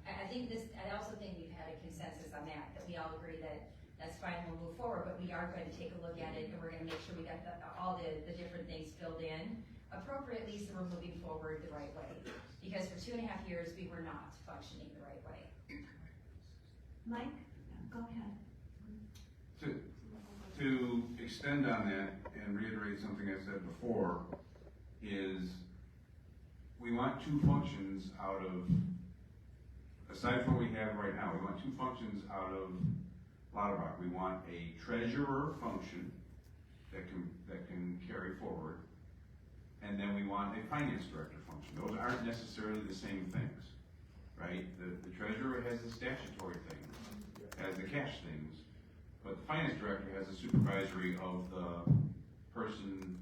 I think this, I also think we've had a consensus on that we all agree that that's fine, we'll move forward, but we are going to take a look at it, and we're gonna make sure we got all the different things filled in appropriately, so we're moving forward the right way. Because for 2.5 years, we were not functioning the right way. Mike, go ahead. To extend on that and reiterate something I said before, is we want two functions out of, aside from what we have right now, we want two functions out of Lauterbach. We want a treasurer function that can carry forward, and then we want a finance director function. Those aren't necessarily the same things, right? The treasurer has the statutory things, has the cash things, but the finance director has the supervisory of the person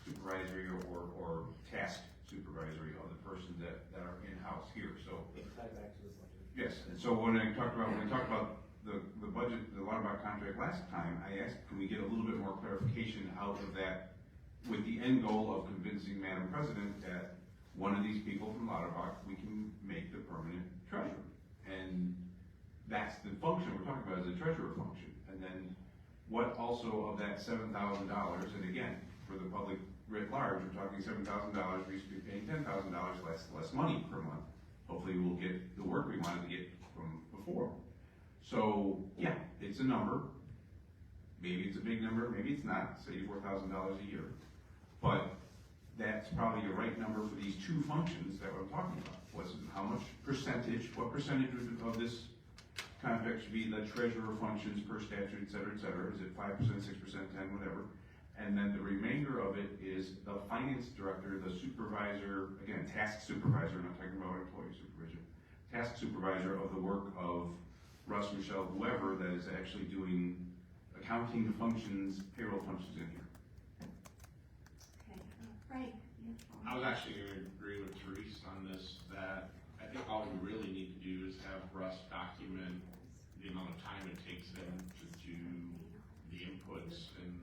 supervisory or task supervisory of the person that are in-house here, so. Yes, and so when we talked about the budget, the Lauterbach contract last time, I asked, can we get a little bit more clarification out of that with the end goal of convincing Madam President that one of these people from Lauterbach, we can make the permanent treasurer. And that's the function we're talking about, is the treasurer function. And then what also of that $7,000, and again, for the public writ large, we're talking $7,000, we used to be paying $10,000 less money per month. Hopefully we'll get the work we wanted to get from before. So, yeah, it's a number. Maybe it's a big number, maybe it's not, it's $84,000 a year. But that's probably the right number for these two functions that we're talking about. How much percentage, what percentage of this contract should be the treasurer functions per statute, et cetera, is it 5%, 6%, 10, whatever. And then the remainder of it is the finance director, the supervisor, again, task supervisor, I'm not talking about employee supervision, task supervisor of the work of Russ, Michelle, whoever that is actually doing accounting functions, payroll functions in here. Okay, Frank. I was actually gonna agree with Therese on this, that I think all we really need to do is have Russ document the amount of time it takes them to do the inputs and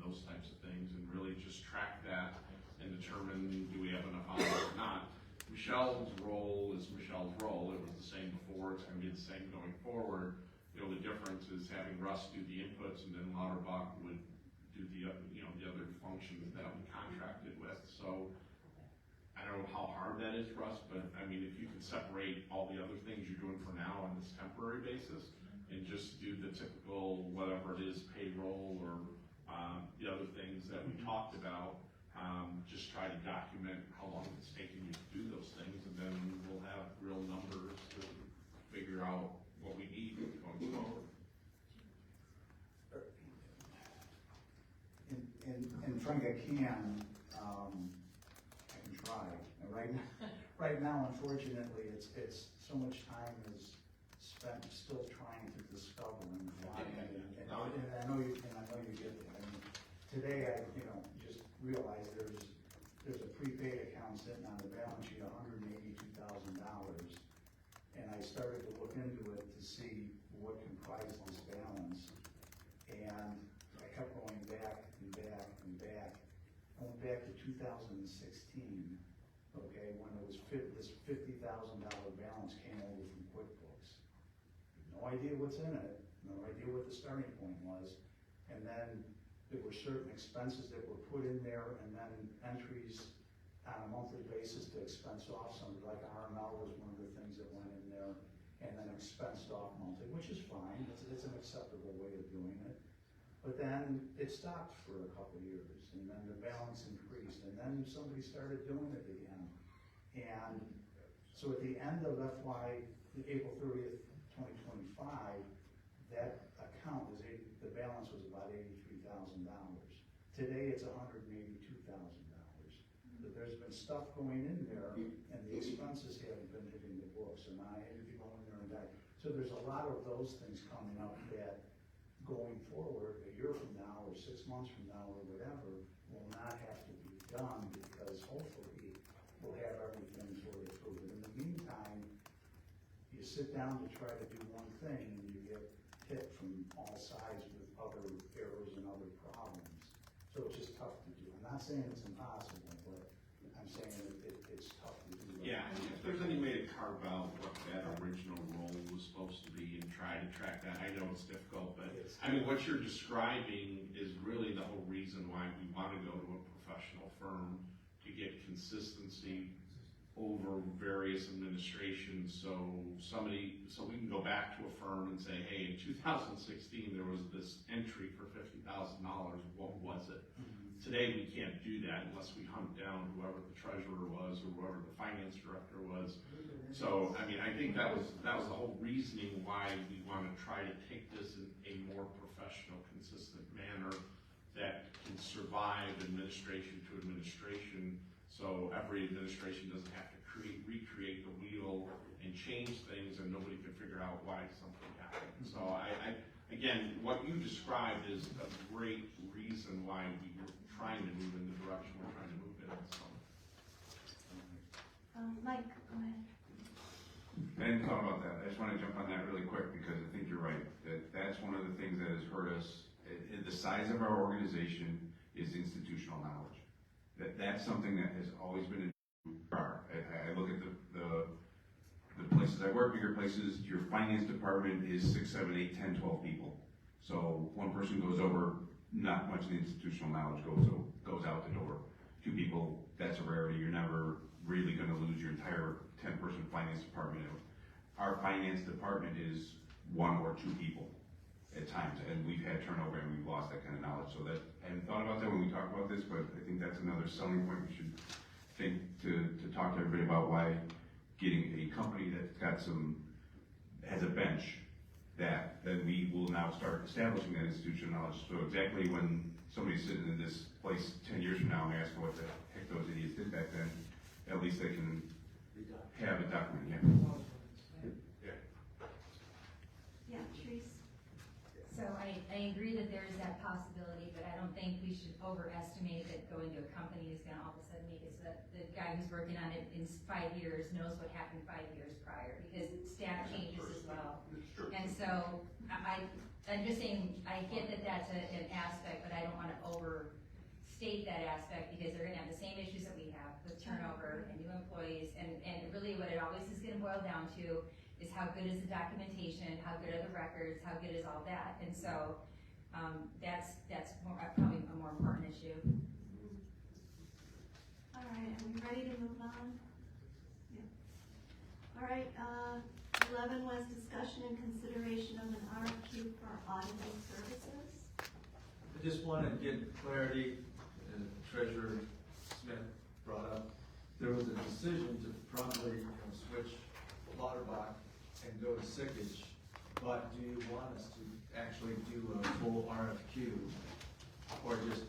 those types of things, and really just track that and determine, do we have enough hours or not. Michelle's role is Michelle's role, it was the same before, it's gonna be the same going forward. You know, the difference is having Russ do the inputs, and then Lauterbach would do the other functions that we contracted with. So I don't know how hard that is for us, but I mean, if you can separate all the other things you're doing for now on this temporary basis and just do the typical, whatever it is, payroll or the other things that we talked about, just try to document how long it's taking you to do those things, and then we'll have real numbers to figure out what we need going forward. And Frank, I can try. And right now, unfortunately, it's so much time is spent still trying to discover and find, and I know you get that. I mean, today I just realized there's a prepaid account sitting on the balance sheet, $182,000, and I started to look into it to see what comprised this balance, and I kept going back and back and back. I went back to 2016, okay, when it was this $50,000 balance came over from QuickBooks. No idea what's in it, no idea what the starting point was, and then there were certain expenses that were put in there, and then entries on a monthly basis to expense off, something like RML was one of the things that went in there, and then expensed off monthly, which is fine, it's an acceptable way of doing it. But then it stopped for a couple of years, and then the balance increased, and then somebody started doing it again. And so at the end of April 30th, 2025, that account the balance was about $83,000. Today it's $182,000. But there's been stuff going in there, and the expenses haven't been hitting the books, and I had to be going there and back. So there's a lot of those things coming up that going forward, a year from now, or 6 months from now, or whatever, will not have to be done, because hopefully we'll have everything sort of through. But in the meantime, you sit down to try to do one thing, and you get hit from all sides with other errors and other problems. So it's just tough to do. I'm not saying it's impossible, but I'm saying it's tough to do. Yeah, if there's any way to carve out what that original role was supposed to be and try to track that. I know it's difficult, but I mean, what you're describing is really the whole reason why we want to go to a professional firm to get consistency over various administrations. So we can go back to a firm and say, hey, in 2016, there was this entry for $50,000. What was it? Today, we can't do that unless we hunt down whoever the treasurer was or whoever the finance director was. So, I mean, I think that was the whole reasoning why we want to try to take this in a more professional, consistent manner that can survive administration to administration. So every administration doesn't have to recreate the wheel and change things, and nobody can figure out why something happened. So again, what you described is a great reason why we were trying to move in the direction we're trying to move in. So. Mike, go ahead. I didn't thought about that. I just want to jump on that really quick because I think you're right. That's one of the things that has hurt us. The size of our organization is institutional knowledge. That's something that has always been I look at the places I work, bigger places, your finance department is 6, 7, 8, 10, 12 people. So one person goes over, not much of the institutional knowledge goes out the door. 2 people, that's a rarity. You're never really going to lose your entire 10-person finance department. Our finance department is 1 or 2 people at times, and we've had turnover and we've lost that kind of knowledge. So that, I hadn't thought about that when we talk about this, but I think that's another selling point we should think to talk to everybody about why getting a company that's got has a bench that then we will now start establishing that institutional knowledge. So exactly when somebody's sitting in this place 10 years from now and asking what the heck those idiots did back then, at least they can have a document, yeah. Yeah, Therese. So I agree that there is that possibility, but I don't think we should overestimate that going to a company is gonna all of a sudden make it so that the guy who's working on it in 5 years knows what happened 5 years prior, because staff changes as well. And so I'm just saying, I get that that's an aspect, but I don't wanna overstate that aspect, because they're gonna have the same issues that we have with turnover and new employees, and really what it always is gonna boil down to is how good is the documentation, how good are the records, how good is all that, and so that's more, probably a more important issue. All right, are we ready to move on? Yeah. All right, 11 was discussion and consideration of an RFQ for auditing services. I just wanted to get clarity, and Treasurer Smith brought up, there was a decision to probably switch Lauterbach and go to Sickage, but do you want us to actually do a full RFQ, or just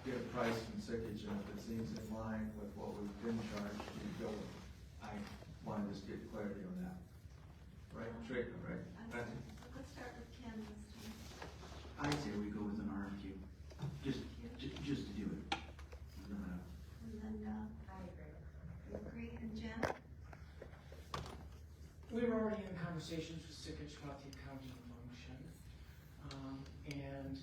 get a price from Sickage, and if it seems in line with what we've been charged, we go with it? I wanted to just get clarity on that. Right, Trey, right? Let's start with Ken this time. I say we go with an RFQ, just to do it. And then, I agree. you agree, and Jen? We were already in conversations with Sickage about the accounting function, and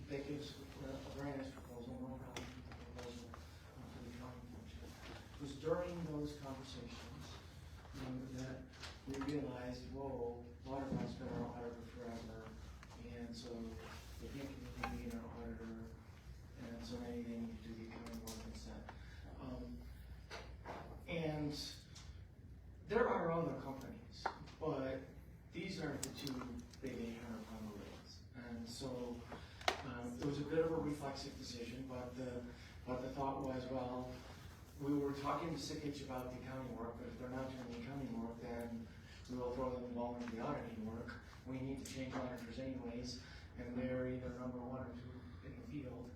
they gave us a very nice proposal, no problem with the proposal for the accounting function. It was during those conversations that we realized, whoa, Lauterbach's been our auditor forever, and so they can't continue being our auditor, and so they need to do the accounting work instead. And there are other companies, but these are the 2 big 800-pound gorillas. And so it was a bit of a reflexive decision, but the thought was, well, we were talking to Sickage about the accounting work, but if they're not doing the accounting work, then we will throw them involved in the auditing work. We need to change auditors anyways, and they're either number 1 or 2 in the field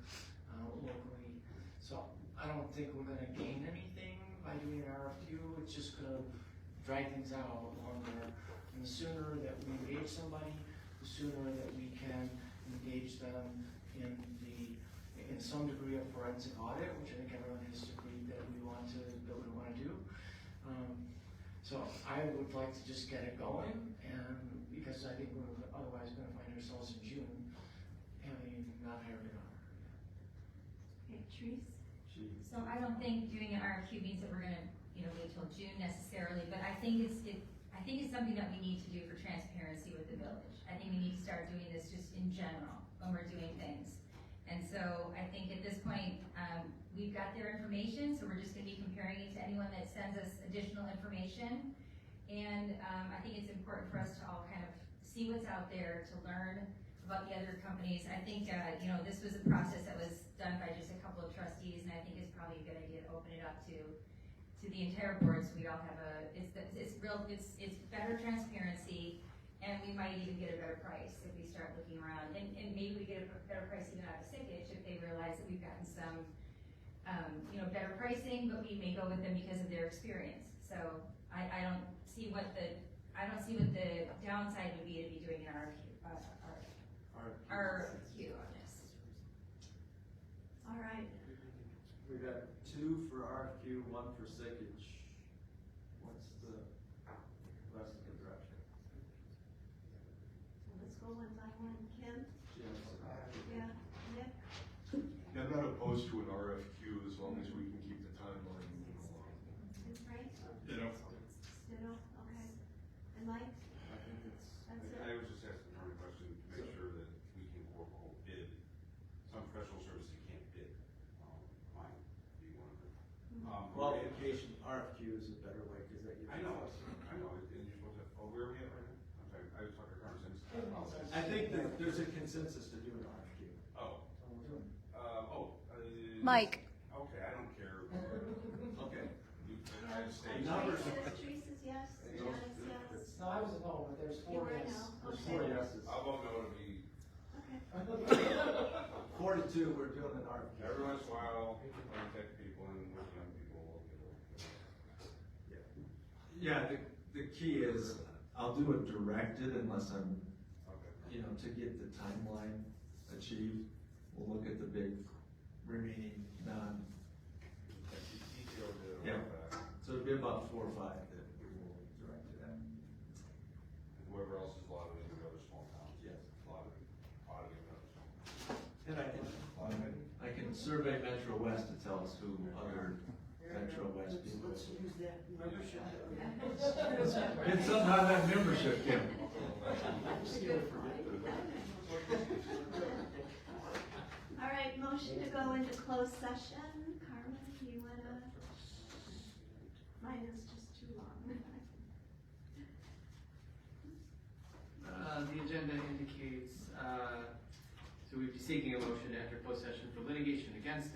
locally. So I don't think we're going to gain anything by doing an RFQ. It's just going to drag things out longer. And the sooner that we engage somebody, the sooner that we can engage them in some degree of forensic audit, which I think everyone has agreed that we want to do. So I would like to just get it going, and because I think we're otherwise going to find ourselves in June having not hired an auditor. Okay, Therese? So I don't think doing an RFQ means that we're gonna, wait till June necessarily, but I think it's something that we need to do for transparency with the village. I think we need to start doing this just in general when we're doing things. And so I think at this point, we've got their information, so we're just gonna be comparing it to anyone that sends us additional information. And I think it's important for us to all kind of see what's out there, to learn about the other companies. I think, this was a process that was done by just a couple of trustees, and I think it's probably a good idea to open it up to the entire board, so we all have it's better transparency, and we might even get a better price if we start looking around. And maybe we get a better price even out of Sickich if they realize that we've gotten some, better pricing, but we may go with them because of their experience. So I don't see what the downside would be to be doing an RFQ on this. All right, We got 2 for RFQ, 1 for Sickich. What's the rest of the direction? so let's go one by one. Kim? Jim? Yeah, Nick? Yeah, I'm not opposed to an RFQ as long as we can keep the timeline moving along. And Frank? Ditto. Ditto, okay. And Mike? I think it's, That's it? I was just asking a question to make sure that we can quote bid. Some professional services you can't bid. Mine, be one of them. Qualification, RFQ is a better way, because that gives I you. know, and you're supposed to, where are we at right now? I'm sorry, I was talking to Carmen Sims. I apologize. I think that there's a consensus to do an RFQ. Oh. Mike. Okay, I don't care. Okay. I stay. Numbers. Teresa says yes, Janice yes. No, I was a no, but there's You 4 were a yes. no, There's okay. 4 yeses. I'll vote no to be, Okay. 4 to 2, we're doing an RFQ. every once in a while, contact people and with young people. Yeah, the key is, I'll do it directed unless I'm, Okay. to get the timeline achieved. We'll look at the big remaining Detailed, Yeah. So it'd be about 4 or 5 that we will direct it at. whoever else is lobbying in other small towns. Yes. Lobbying in other small towns. And I can survey Metro West to tell us who other Metro West people. Let's use that membership. Get something out of that membership, Kim. All right, motion to go into closed session. Carmen, do you wanna? Mine is just too long. The agenda indicates, so we'd be seeking a motion to enter closed session for litigation against,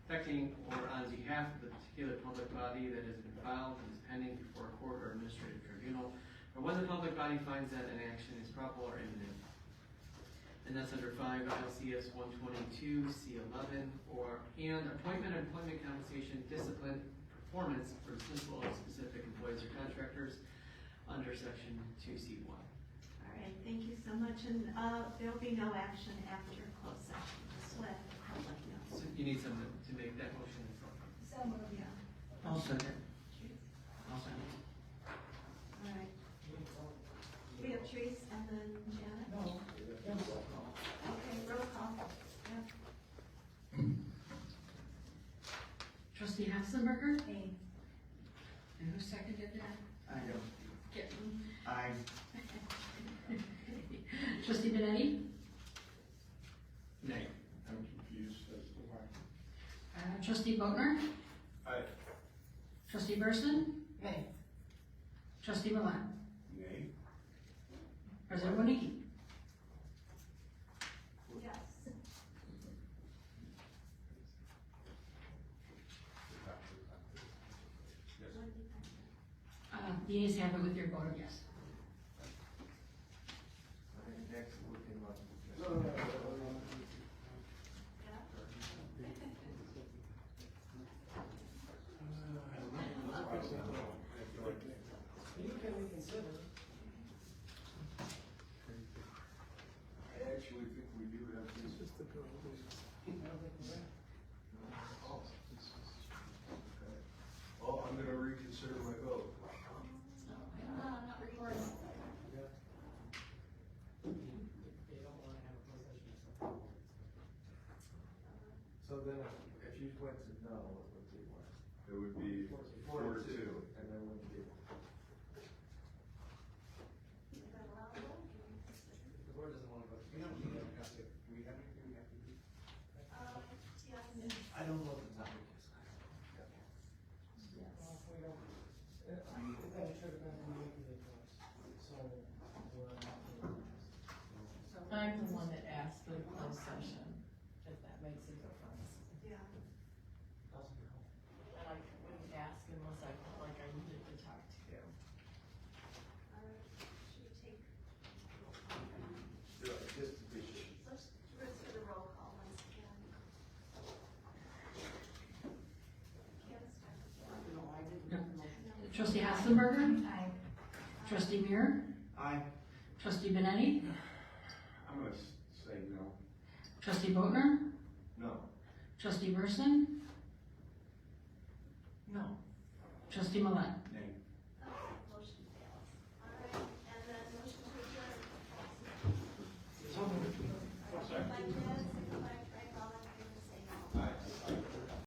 affecting, or on behalf of the particular public body that has been filed and is pending before a court or administrative tribunal, or when the public body finds that an action is probable or imminent. And that's under 5 ILCS 122 C11, and appointment, employment compensation, discipline, performance for dismissal of specific employees or contractors under section 2C1. All right, thank you so much, and, there'll be no action after closed session, just let the public know. So you need someone to make that motion. So moved, yeah. I'll second. I'll second. All right. We have Therese and then Janet? No. Okay, roll call. Yeah. Trustee Hassenberger? Aye. And who seconded that? I do. Kitten. Aye. Trustee Benetti? Nay. I'm confused as to why. Trustee Bodnar? Aye. Trustee Burson? Nay. Trustee Millet? Nay. President Wodnicki? Yes. The ayes have it with your vote of yes. Next, we can, You can reconsider. I actually think we do have this. Well, I'm gonna reconsider my vote. Not recording. They don't want to have a closed session. I'm the one that asked for the closed session, if that makes a difference. Yeah. And I wouldn't ask unless I felt like I needed to talk to you. Should we take, Just to be sure. let's do the roll call once again. Trustee Hassenberger? Aye. Trustee Muir? Aye. Trustee Benetti? I'm gonna say no. Trustee Boatner? No. Trustee Burson? No. Trustee Millet?